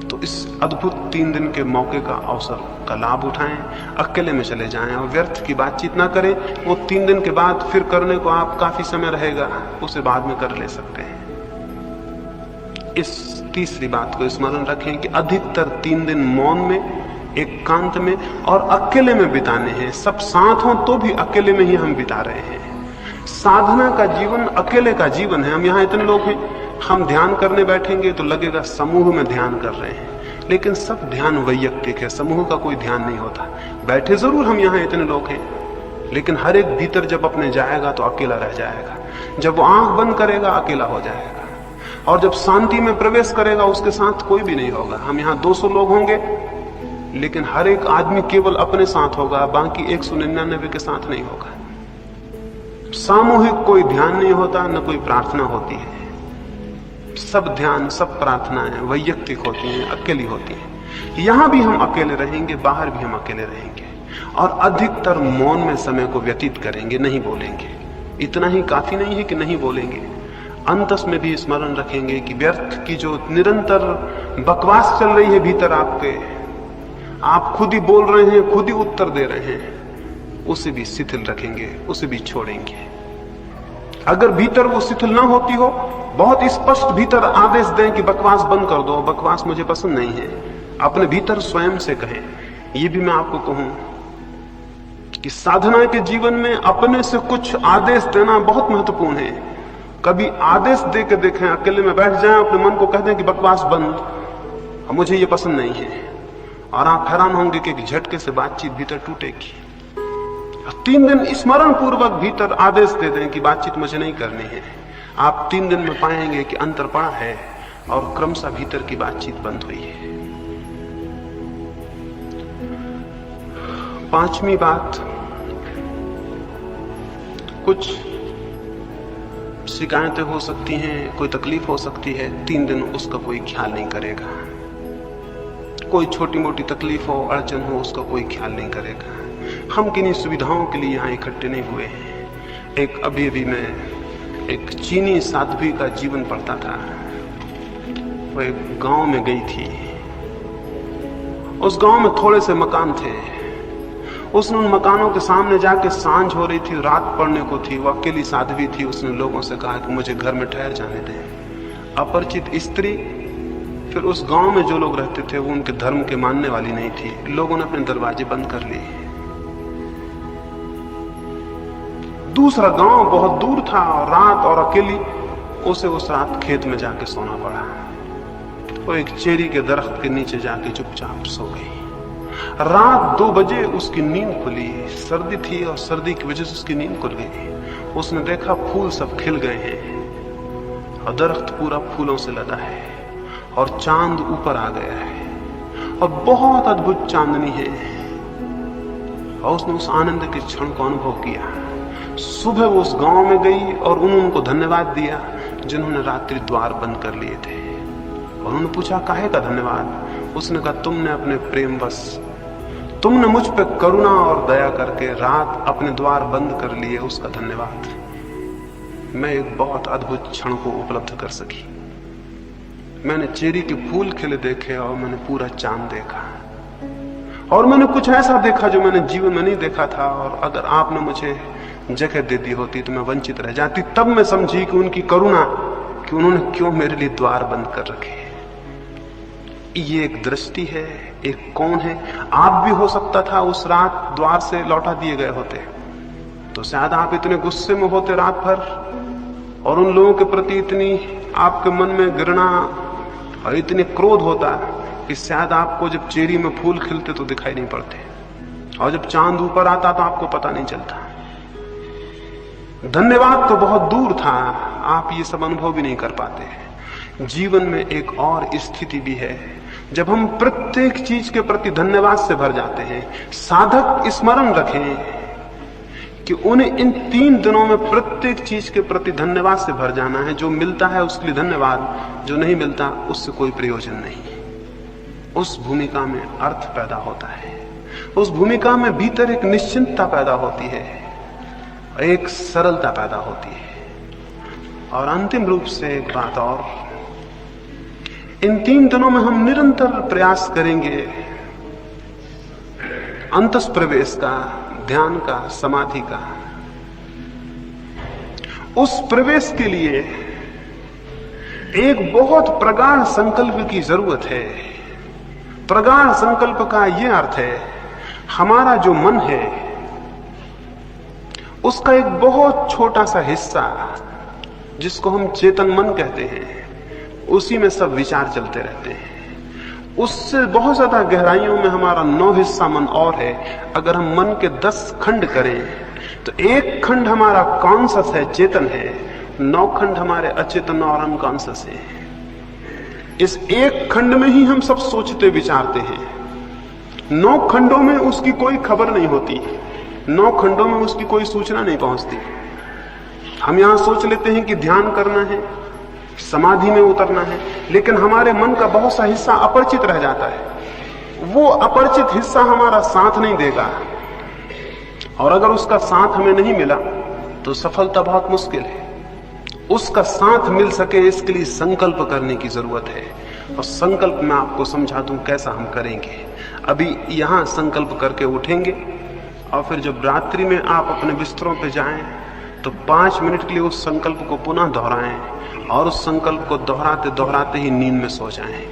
तो इस अद्भुत 3 दिन के मौके का अवसर का लाभ उठाएं, अकेले में चले जाएं और व्यर्थ की बातचीत ना करें। वो 3 दिन के बाद फिर करने को आप काफी समय रहेगा, उसे बाद में कर ले सकते हैं। इस तीसरी बात को स्मरण रखें कि अधिकतर 3 दिन मौन में, एकांत में और अकेले में बिताने हैं। सब साथ हों तो भी अकेले में ही हम बिता रहे हैं। साधना का जीवन अकेले का जीवन है। हम यहाँ इतने लोग हैं, हम ध्यान करने बैठेंगे तो लगेगा समूह में ध्यान कर रहे हैं, लेकिन सब ध्यान वैयक्तिक है, समूह का कोई ध्यान नहीं होता। बैठे जरूर हम यहाँ इतने लोग हैं, लेकिन हर एक भीतर जब अपने जाएगा तो अकेला रह जाएगा। जब वो आंख बंद करेगा अकेला हो जाएगा, और जब शांति में प्रवेश करेगा उसके साथ कोई भी नहीं होगा। हम यहाँ 200 लोग होंगे, लेकिन हर एक आदमी केवल अपने साथ होगा, बाकी 199 के साथ नहीं होगा। सामूहिक कोई ध्यान नहीं होता, न कोई प्रार्थना होती है। सब ध्यान, सब प्रार्थनाएं वैयक्तिक होती हैं, अकेली होती हैं। यहां भी हम अकेले रहेंगे, बाहर भी हम अकेले रहेंगे और अधिकतर मौन में समय को व्यतीत करेंगे, नहीं बोलेंगे। इतना ही काफी नहीं है कि नहीं बोलेंगे, अंतस में भी स्मरण रखेंगे कि व्यर्थ की जो निरंतर बकवास चल रही है भीतर आपके, आप खुद ही बोल रहे हैं, खुद ही उत्तर दे रहे हैं, उसे भी शिथिल रखेंगे, उसे भी छोड़ेंगे। अगर भीतर वो शिथिल ना होती हो, बहुत स्पष्ट भीतर आदेश दें कि बकवास बंद कर दो, बकवास मुझे पसंद नहीं है, अपने भीतर स्वयं से कहें। ये भी मैं आपको कहूं कि साधना के जीवन में अपने से कुछ आदेश देना बहुत महत्वपूर्ण है। कभी आदेश दे के देखें, अकेले में बैठ जाएं, अपने मन को कह दें कि बकवास बंद, मुझे ये पसंद नहीं है, और आप हैरान होंगे कि एक झटके से बातचीत भीतर टूटेगी। 3 दिन स्मरण पूर्वक भीतर आदेश दे दें कि बातचीत मुझे नहीं करनी है, आप 3 दिन में पाएंगे कि अंतर पड़ा है और क्रमशः भीतर की बातचीत बंद हुई है। 5वीं बात, कुछ शिकायतें हो सकती हैं, कोई तकलीफ हो सकती है, 3 दिन उसका कोई ख्याल नहीं करेगा। कोई छोटी मोटी तकलीफ हो, अड़चन हो, उसका कोई ख्याल नहीं करेगा। हम किन्हीं सुविधाओं के लिए यहाँ इकट्ठे नहीं हुए हैं। अभी मैं एक चीनी साध्वी का जीवन पढ़ता था। वो एक गांव में गई थी, उस गांव में थोड़े से मकान थे। उसने उन मकानों के सामने जाके, सांझ हो रही थी, रात पड़ने को थी, वो अकेली साध्वी थी, उसने लोगों से कहा कि मुझे घर में ठहर जाने दें। अपरिचित स्त्री, फिर उस गांव में जो लोग रहते थे वो उनके धर्म के मानने वाली नहीं थी, लोगों ने अपने दरवाजे बंद कर लिए। दूसरा गांव बहुत दूर था और रात और अकेली, उसे उस रात खेत में जाके सोना पड़ा। वो एक चेरी के दरख्त के नीचे जाके चुपचाप सो गई। रात 2 बजे उसकी नींद खुली। सर्दी थी और सर्दी की वजह से उसकी नींद खुल गई। उसने देखा फूल सब खिल गए हैं और दरख्त पूरा फूलों से लदा है और चांद ऊपर आ गया है और बहुत अद्भुत चांदनी है। और उसने उस आनंद के क्षण को अनुभव किया। सुबह वो उस गांव में गई और उनको धन्यवाद दिया जिन्होंने रात्रि द्वार बंद कर लिए थे। और उन्होंने पूछा, काहे का धन्यवाद? उसने कहा, तुमने अपने प्रेम बस, तुमने मुझ पे करुणा और दया करके रात अपने द्वार बंद कर लिए, उसका धन्यवाद। मैं एक बहुत अद्भुत क्षण को उपलब्ध कर सकी। मैंने चेरी के फूल खिले देखे और मैंने पूरा चांद देखा और मैंने कुछ ऐसा देखा जो मैंने जीवन में नहीं देखा था। और अगर आपने मुझे जगह दे दी होती तो मैं वंचित रह जाती। तब मैं समझी कि उनकी करुणा, कि उन्होंने क्यों मेरे लिए द्वार बंद कर रखे। ये एक दृष्टि है, एक कौन है। आप भी हो सकता था उस रात द्वार से लौटा दिए गए होते तो शायद आप इतने गुस्से में होते रात भर और उन लोगों के प्रति इतनी आपके मन में घृणा और इतने क्रोध होता कि शायद आपको जब चेरी में फूल खिलते तो दिखाई नहीं पड़ते और जब चांद ऊपर आता तो आपको पता नहीं चलता। धन्यवाद तो बहुत दूर था, आप ये सब अनुभव भी नहीं कर पाते। जीवन में एक और स्थिति भी है जब हम प्रत्येक चीज के प्रति धन्यवाद से भर जाते हैं। साधक स्मरण रखें कि उन्हें इन 3 दिनों में प्रत्येक चीज के प्रति धन्यवाद से भर जाना है। जो मिलता है उसके लिए धन्यवाद, जो नहीं मिलता उससे कोई प्रयोजन नहीं। उस भूमिका में अर्थ पैदा होता है, उस भूमिका में भीतर एक निश्चिंतता पैदा होती है, एक सरलता पैदा होती है। और अंतिम रूप से एक बात और, इन 3 दिनों में हम निरंतर प्रयास करेंगे अंतस प्रवेश का, ध्यान का, समाधि का। उस प्रवेश के लिए एक बहुत प्रगाढ़ संकल्प की जरूरत है। प्रगाढ़ संकल्प का यह अर्थ है, हमारा जो मन है उसका एक बहुत छोटा सा हिस्सा जिसको हम चेतन मन कहते हैं, उसी में सब विचार चलते रहते हैं। उससे बहुत ज्यादा गहराइयों में हमारा 9 हिस्सा मन और है। अगर हम मन के 10 खंड करें तो 1 खंड हमारा कॉन्शस है, चेतन है, 9 खंड हमारे अचेतन और अनकॉन्शस है। इस 1 खंड में ही हम सब सोचते विचारते हैं। 9 खंडों में उसकी कोई खबर नहीं होती, 9 खंडों में उसकी कोई सूचना नहीं पहुंचती। हम यहां सोच लेते हैं कि ध्यान करना है, समाधि में उतरना है, लेकिन हमारे मन का बहुत सा हिस्सा अपरिचित रह जाता है। वो अपरिचित हिस्सा हमारा साथ नहीं देगा, और अगर उसका साथ हमें नहीं मिला तो सफलता बहुत मुश्किल है। उसका साथ मिल सके इसके लिए संकल्प करने की जरूरत है, और संकल्प मैं आपको समझा दूं कैसा हम करेंगे। अभी यहां संकल्प करके उठेंगे, और फिर जब रात्रि में आप अपने बिस्तरों पर जाएं तो 5 मिनट के लिए उस संकल्प को पुनः दोहराएं, और उस संकल्प को दोहराते दोहराते ही नींद में सो जाएं।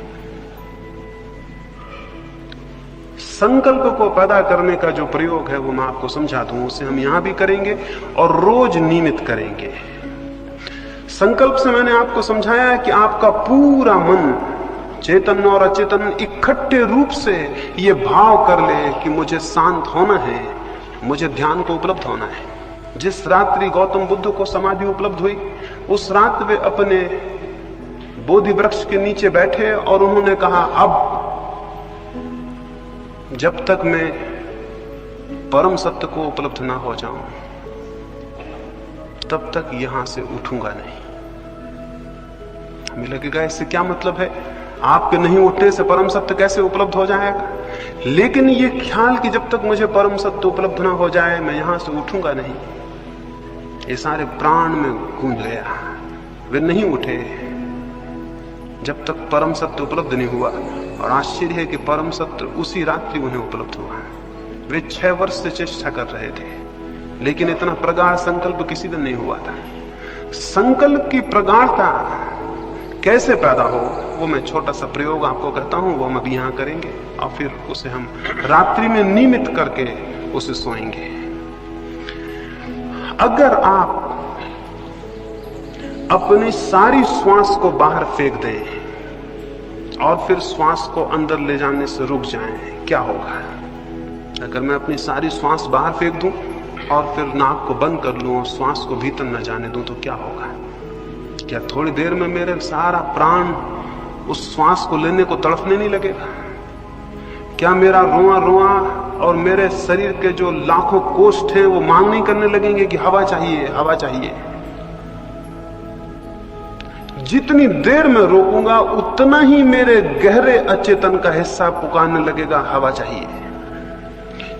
संकल्प को पैदा करने का जो प्रयोग है वो मैं आपको समझा दूं, उसे हम यहां भी करेंगे और रोज नियमित करेंगे। संकल्प से मैंने आपको समझाया है कि आपका पूरा मन, चेतन और अचेतन, इकट्ठे रूप से ये भाव कर ले कि मुझे शांत होना है, मुझे ध्यान को उपलब्ध होना है। जिस रात्रि गौतम बुद्ध को समाधि उपलब्ध हुई, उस रात वे अपने बोधि वृक्ष के नीचे बैठे और उन्होंने कहा, अब जब तक मैं परम सत्य को उपलब्ध ना हो जाऊं तब तक यहां से उठूंगा नहीं। हमें लगेगा इससे क्या मतलब है, आपके नहीं उठने से परम सत्य कैसे उपलब्ध हो जाएगा? लेकिन ये ख्याल कि जब तक मुझे परम सत्य उपलब्ध ना हो जाए मैं यहां से उठूंगा नहीं, ये सारे प्राण में गूंज गया। वे नहीं उठे जब तक परम सत्य उपलब्ध नहीं हुआ, और आश्चर्य है कि परम सत्य उसी रात्रि उन्हें उपलब्ध हुआ। वे 6 वर्ष से चेष्टा कर रहे थे, लेकिन इतना प्रगाढ़ संकल्प किसी दिन नहीं हुआ था। संकल्प की प्रगाढ़ता कैसे पैदा हो, वो मैं छोटा सा प्रयोग आपको कहता हूं, वो हम अभी यहां करेंगे, और फिर उसे हम रात्रि में नियमित करके उसे सोएंगे। अगर आप अपनी सारी श्वास को बाहर फेंक दें और फिर श्वास को अंदर ले जाने से रुक जाएं, क्या होगा? अगर मैं अपनी सारी श्वास बाहर फेंक दूं और फिर नाक को बंद कर लूं और श्वास को भीतर न जाने दूं तो क्या होगा? क्या थोड़ी देर में मेरे सारा प्राण उस श्वास को लेने को तड़फने नहीं लगेगा? क्या मेरा रोआ रोआ और मेरे शरीर के जो लाखों कोष्ठ हैं वो मांग नहीं करने लगेंगे कि हवा चाहिए, हवा चाहिए? जितनी देर में रोकूंगा उतना ही मेरे गहरे अचेतन का हिस्सा पुकारने लगेगा, हवा चाहिए।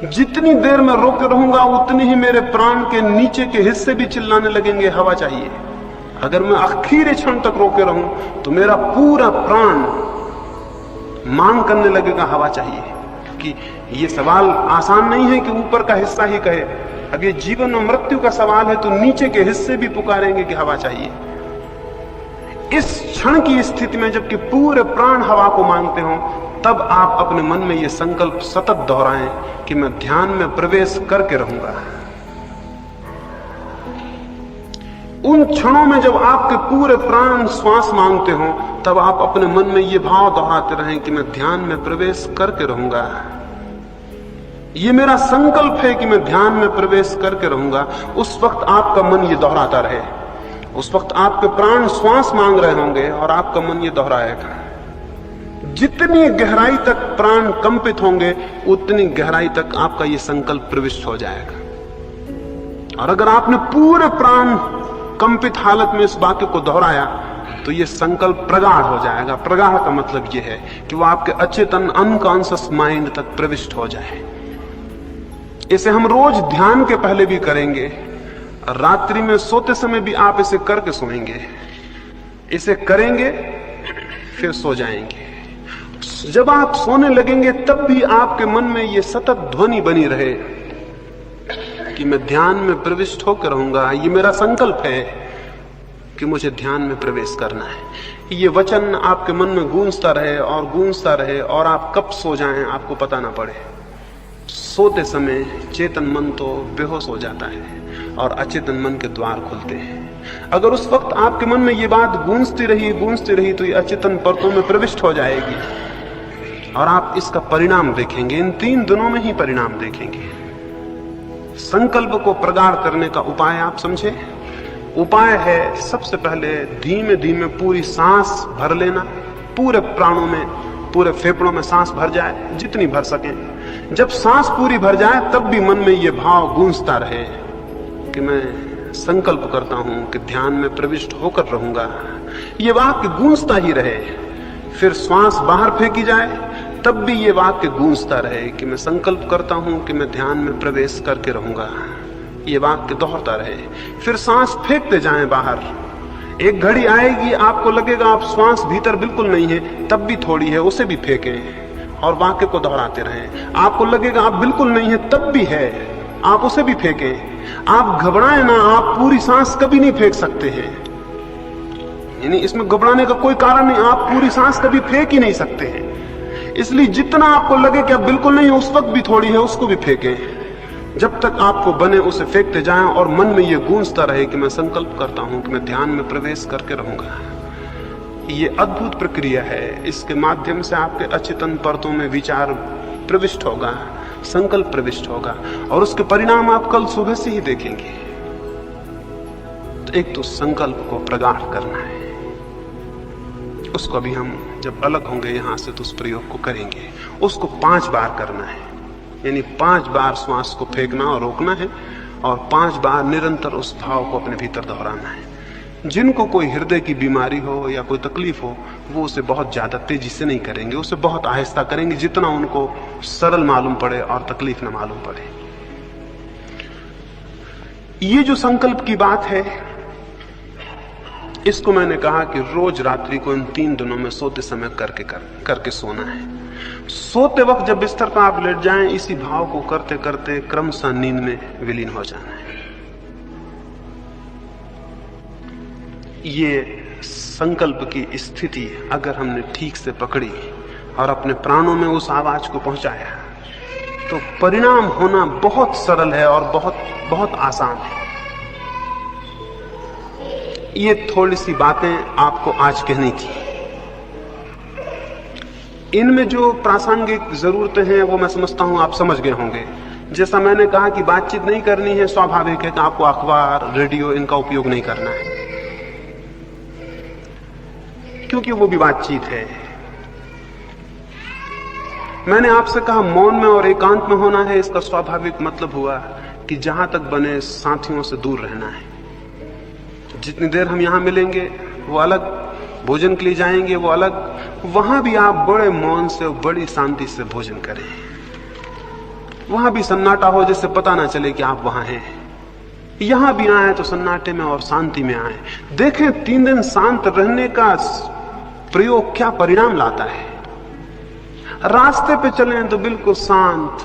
जितनी देर में रोके रहूंगा उतनी ही मेरे प्राण के नीचे के हिस्से भी चिल्लाने लगेंगे, हवा चाहिए। अगर मैं आखिरी क्षण तक रोके रहूं तो मेरा पूरा प्राण मांग करने लगेगा, हवा चाहिए। कि ये सवाल आसान नहीं है कि ऊपर का हिस्सा ही कहे। अगर जीवन और मृत्यु का सवाल है तो नीचे के हिस्से भी पुकारेंगे कि हवा चाहिए। इस क्षण की स्थिति में जबकि पूरे प्राण हवा को मांगते हो, तब आप अपने मन में यह संकल्प सतत दोहराएं कि मैं ध्यान में प्रवेश करके रहूंगा। उन क्षणों में जब आपके पूरे प्राण श्वास मांगते हो, तब आप अपने मन में यह भाव दोहराते रहें कि मैं ध्यान में प्रवेश करके रहूंगा। यह मेरा संकल्प है कि मैं ध्यान में प्रवेश करके रहूंगा। उस वक्त आपका मन यह दोहराता रहे। उस वक्त आपके प्राण श्वास मांग रहे होंगे और आपका मन ये दोहराएगा। जितनी गहराई तक प्राण कंपित होंगे उतनी गहराई तक आपका ये संकल्प प्रविष्ट हो जाएगा। और अगर आपने पूरे प्राण कंपित हालत में इस वाक्य को दोहराया तो ये संकल्प प्रगाढ़ हो जाएगा। प्रगाढ़ का मतलब ये है कि वो आपके अचेतन अनकॉन्शियस माइंड तक प्रविष्ट हो जाए। इसे हम रोज ध्यान के पहले भी करेंगे, रात्रि में सोते समय भी आप इसे करके सोएंगे। इसे करेंगे फिर सो जाएंगे। जब आप सोने लगेंगे तब भी आपके मन में यह सतत ध्वनि बनी रहे कि मैं ध्यान में प्रविष्ट होकर रहूंगा। ये मेरा संकल्प है कि मुझे ध्यान में प्रवेश करना है। ये वचन आपके मन में गूंजता रहे और गूंजता रहे, और आप कब सो जाएं आपको पता ना पड़े। सोते समय चेतन मन तो बेहोश हो जाता है और अचेतन मन के द्वार खुलते हैं। अगर उस वक्त आपके मन में ये बात गूंजती रही तो ये अचेतन परतों में प्रविष्ट हो जाएगी और आप इसका परिणाम देखेंगे। इन 3 दिनों में ही परिणाम देखेंगे। संकल्प को प्रगाढ़ करने का उपाय आप समझे। उपाय है सबसे पहले धीमे धीमे पूरी सांस भर लेना। पूरे प्राणों में, पूरे फेफड़ों में सांस भर जाए जितनी भर सकें। जब सांस पूरी भर जाए तब भी मन में ये भाव गूंजता रहे कि मैं संकल्प करता हूं कि ध्यान में प्रविष्ट होकर रहूंगा, ये वाक्य गूंजता ही रहे। फिर श्वास बाहर फेंकी जाए तब भी ये वाक्य गूंजता रहे कि मैं संकल्प करता हूं कि मैं ध्यान में प्रवेश करके रहूंगा, ये वाक्य दोहराता रहे। फिर सांस फेंकते जाएं बाहर। एक घड़ी आएगी आपको लगेगा आप श्वास भीतर बिल्कुल नहीं है, तब भी थोड़ी है, उसे भी फेंकें और वाक्य को दोहराते रहें। आपको लगेगा आप बिल्कुल नहीं है, तब भी है, आप उसे भी फेंकें। आप घबराएं ना, आप पूरी सांस कभी नहीं फेंक सकते हैं, यानी इसमें घबराने का कोई कारण नहीं, आप पूरी सांस कभी फेंक ही नहीं सकते हैं। इसलिए जितना आपको लगे कि आप बिल्कुल नहीं, उस वक्त भी थोड़ी है, उसको भी फेंकें। जब तक आपको बने उसे फेंकते जाएं और मन में ये गूंजता रहे कि मैं संकल्प करता हूं कि मैं ध्यान में प्रवेश करके रहूंगा। ये अद्भुत प्रक्रिया है, इसके माध्यम से आपके अचेतन परतों में विचार प्रविष्ट होगा, संकल्प प्रविष्ट होगा और उसके परिणाम आप कल सुबह से ही देखेंगे। तो एक तो संकल्प को प्रगाढ़ करना है, उसको अभी हम जब अलग होंगे यहां से तो उस प्रयोग को करेंगे। उसको 5 बार करना है, यानी 5 बार श्वास को फेंकना और रोकना है और 5 बार निरंतर उस भाव को अपने भीतर दोहराना है। जिनको कोई हृदय की बीमारी हो या कोई तकलीफ हो वो उसे बहुत ज्यादा तेजी से नहीं करेंगे, उसे बहुत आहिस्ता करेंगे, जितना उनको सरल मालूम पड़े और तकलीफ न मालूम पड़े। ये जो संकल्प की बात है, इसको मैंने कहा कि रोज रात्रि को इन 3 दिनों में सोते समय करके सोना है। सोते वक्त जब बिस्तर पर आप लेट जाएं, इसी भाव को करते करते क्रमशः नींद में विलीन हो जाना है। ये संकल्प की स्थिति अगर हमने ठीक से पकड़ी और अपने प्राणों में उस आवाज को पहुंचाया तो परिणाम होना बहुत सरल है और बहुत बहुत आसान है। ये थोड़ी सी बातें आपको आज कहनी थी। इनमें जो प्रासंगिक जरूरतें हैं वो मैं समझता हूं आप समझ गए होंगे। जैसा मैंने कहा कि बातचीत नहीं करनी है, स्वाभाविक है कि आपको अखबार, रेडियो इनका उपयोग नहीं करना है, क्योंकि वो भी बातचीत है। मैंने आपसे कहा मौन में और एकांत में होना है। इसका स्वाभाविक मतलब हुआ कि जहां तक बने साथियों से दूर रहना है। जितनी देर हम यहां मिलेंगे वो अलग, भोजन के लिए जाएंगे वो अलग, वहां भी आप बड़े मौन से और बड़ी शांति से भोजन करें। वहां भी सन्नाटा हो जिससे पता ना चले कि आप वहां हैं। यहां भी आए तो सन्नाटे में और शांति में आए। देखें 3 दिन शांत रहने का प्रयोग क्या परिणाम लाता है। रास्ते पे चलें तो बिल्कुल शांत,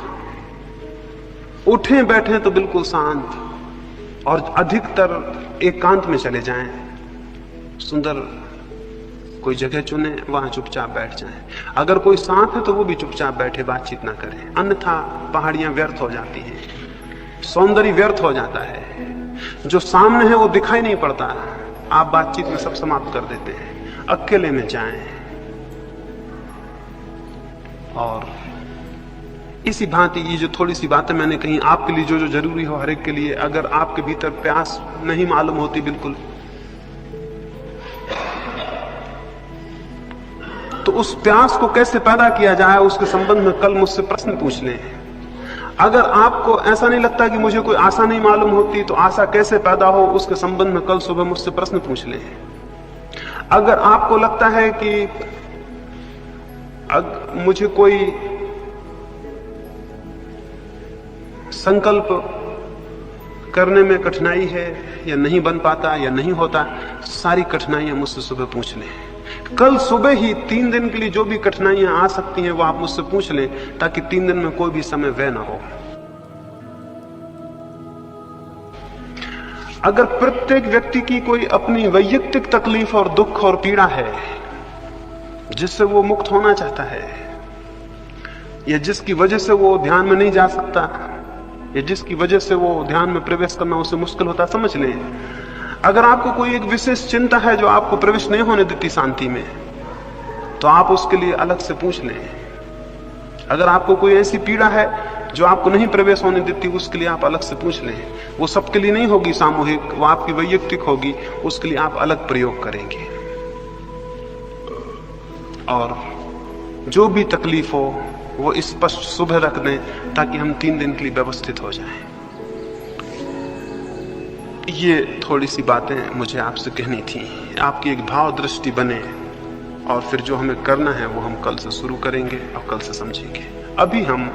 उठें बैठें तो बिल्कुल शांत, और अधिकतर एकांत में चले जाएं। सुंदर कोई जगह चुने, वहां चुपचाप बैठ जाएं। अगर कोई साथ है तो वो भी चुपचाप बैठे, बातचीत ना करें, अन्यथा पहाड़ियां व्यर्थ हो जाती हैं, सौंदर्य व्यर्थ हो जाता है। जो सामने है वो दिखाई नहीं पड़ता, आप बातचीत में सब समाप्त कर देते हैं। अकेले में जाएं और इसी भांति ये जो थोड़ी सी बातें मैंने कही आपके लिए, जो जो जरूरी हो हर एक के लिए, अगर आपके भीतर प्यास नहीं मालूम होती बिल्कुल, तो उस प्यास को कैसे पैदा किया जाए उसके संबंध में कल मुझसे प्रश्न पूछ लें। अगर आपको ऐसा नहीं लगता कि मुझे कोई आशा नहीं मालूम होती, तो आशा कैसे पैदा हो उसके संबंध में कल सुबह मुझसे प्रश्न पूछ लें। अगर आपको लगता है कि मुझे कोई संकल्प करने में कठिनाई है या नहीं बन पाता या नहीं होता, सारी कठिनाइयां मुझसे सुबह पूछ लें। कल सुबह ही 3 दिन के लिए जो भी कठिनाइयां आ सकती हैं वो आप मुझसे पूछ लें, ताकि 3 दिन में कोई भी समय व्यय ना हो। अगर प्रत्येक व्यक्ति की कोई अपनी वैयक्तिक तकलीफ और दुख और पीड़ा है जिससे वो मुक्त होना चाहता है, या जिसकी वजह से वो ध्यान में नहीं जा सकता, या जिसकी वजह से वो ध्यान में प्रवेश करना उसे मुश्किल होता, समझ लें। अगर आपको कोई एक विशेष चिंता है जो आपको प्रवेश नहीं होने देती शांति में, तो आप उसके लिए अलग से पूछ लें। अगर आपको कोई ऐसी पीड़ा है जो आपको नहीं प्रवेश होने देती, उसके लिए आप अलग से पूछ लें। वो सबके लिए नहीं होगी सामूहिक, वो आपकी वैयक्तिक होगी, उसके लिए आप अलग प्रयोग करेंगे। और जो भी तकलीफ हो वो स्पष्ट सुबह रख दें, ताकि हम 3 दिन के लिए व्यवस्थित हो जाएं। ये थोड़ी सी बातें मुझे आपसे कहनी थी, आपकी एक भाव दृष्टि बने, और फिर जो हमें करना है वो हम कल से शुरू करेंगे और कल से समझेंगे। अभी हम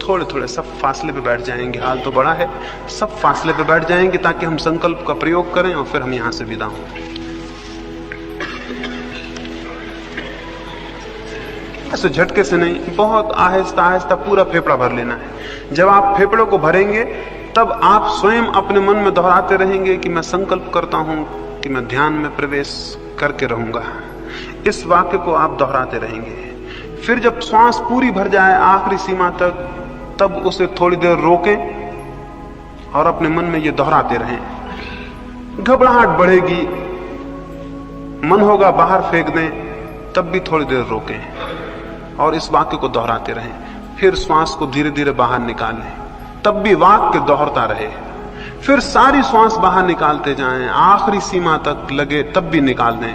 थोड़े थोड़े सब फासले पे बैठ जाएंगे, हाल तो बड़ा है, सब फासले पे बैठ जाएंगे ताकि हम संकल्प का प्रयोग करें और फिर हम यहां से विदा हों। ऐसे झटके से नहीं, बहुत आहिस्ता आहिस्ता पूरा फेफड़ा भर लेना है। जब आप फेफड़ों को भरेंगे तब आप स्वयं अपने मन में दोहराते रहेंगे कि मैं संकल्प करता हूं कि मैं ध्यान में प्रवेश करके रहूंगा। इस वाक्य को आप दोहराते रहेंगे। फिर जब श्वास पूरी भर जाए आखिरी सीमा तक, तब उसे थोड़ी देर रोकें और अपने मन में ये दोहराते रहें। घबराहट बढ़ेगी, मन होगा बाहर फेंक दें, तब भी थोड़ी देर रोकें और इस वाक्य को दोहराते रहें। फिर श्वास को धीरे धीरे बाहर निकालें, तब भी वाक्य दोहरता रहे। फिर सारी श्वास बाहर निकालते जाएं, आखिरी सीमा तक लगे तब भी निकाल दें,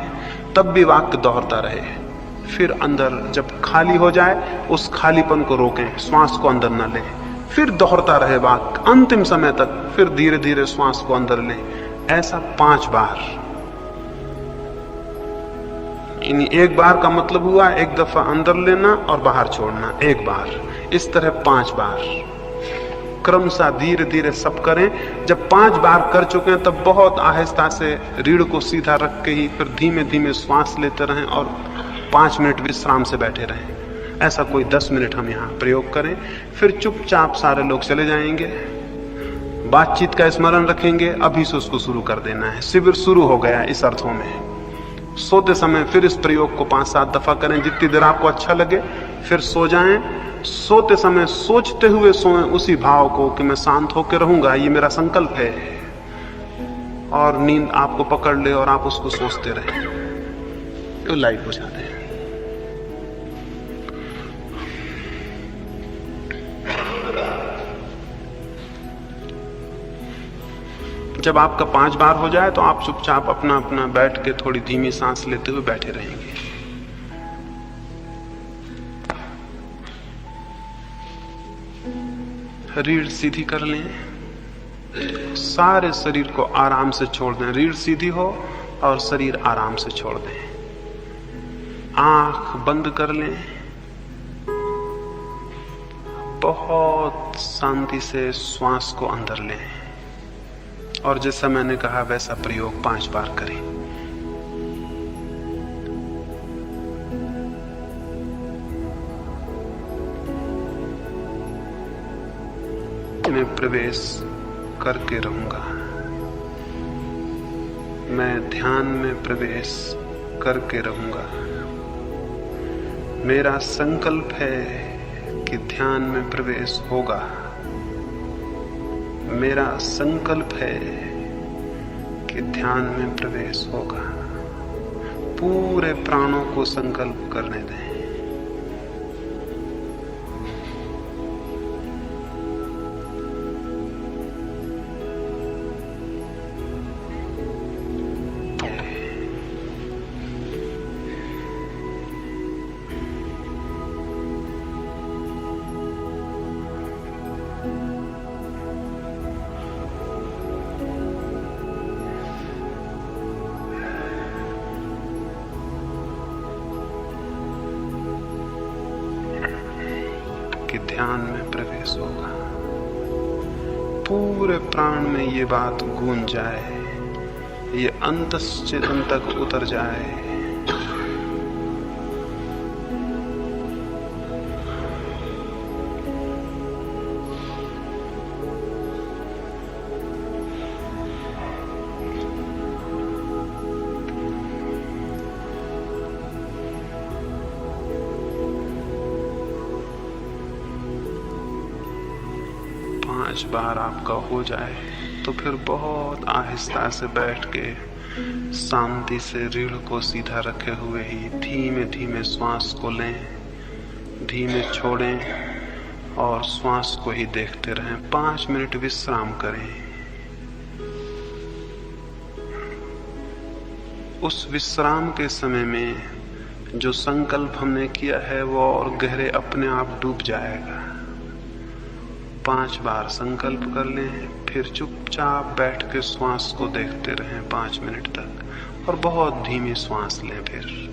तब भी वाक्य दोहरता रहे। फिर अंदर जब खाली हो जाए उस खालीपन को रोकें, श्वास को अंदर न लें, फिर दोहरता रहे वाक्य अंतिम समय तक। फिर धीरे धीरे श्वास को अंदर लें। ऐसा 5 बार। एक बार का मतलब हुआ एक दफा अंदर लेना और बाहर छोड़ना, एक बार। इस तरह 5 बार क्रमशः धीरे धीरे सब करें। जब 5 बार कर चुके हैं तब बहुत आहिस्ता से रीढ़ को सीधा रख के ही फिर धीमे धीमे श्वास लेते रहें और 5 मिनट विश्राम से बैठे रहें। ऐसा कोई 10 मिनट हम यहाँ प्रयोग करें। फिर चुपचाप सारे लोग चले जाएंगे, बातचीत का स्मरण रखेंगे, अभी से उसको शुरू कर देना है। शिविर शुरू हो गया इस अर्थों में। सोते समय फिर इस प्रयोग को 5-7 दफा करें, जितनी देर आपको अच्छा लगे। फिर सो जाएं। सोते समय सोचते हुए सोएं उसी भाव को कि मैं शांत होकर रहूंगा, ये मेरा संकल्प है, और नींद आपको पकड़ ले और आप उसको सोचते रहें। तो लाइट बुझा दें। जब आपका 5 बार हो जाए तो आप चुपचाप अपना अपना बैठ के थोड़ी धीमी सांस लेते हुए बैठे रहेंगे। रीढ़ सीधी कर लें, सारे शरीर को आराम से छोड़ दें। रीढ़ सीधी हो और शरीर आराम से छोड़ दें। आंख बंद कर लें, बहुत शांति से श्वास को अंदर लें और जैसा मैंने कहा वैसा प्रयोग 5 बार करें। मैं प्रवेश करके रहूंगा, मैं ध्यान में प्रवेश करके रहूंगा। मेरा संकल्प है कि ध्यान में प्रवेश होगा। मेरा संकल्प है कि ध्यान में प्रवेश होगा। पूरे प्राणों को संकल्प करने दें। कि ध्यान में प्रवेश होगा। पूरे प्राण में ये बात गूंज जाए, ये अंतश्चेतन तक उतर जाए। पांच बार आपका हो जाए तो फिर बहुत आहिस्ता से बैठ के शांति से रीढ़ को सीधा रखे हुए ही धीमे धीमे श्वास को लें, धीमे छोड़ें और श्वास को ही देखते रहें। 5 मिनट विश्राम करें। उस विश्राम के समय में जो संकल्प हमने किया है वो और गहरे अपने आप डूब जाएगा। 5 बार संकल्प कर लें, फिर चुपचाप बैठ के श्वास को देखते रहें 5 मिनट तक और बहुत धीमी श्वास लें। फिर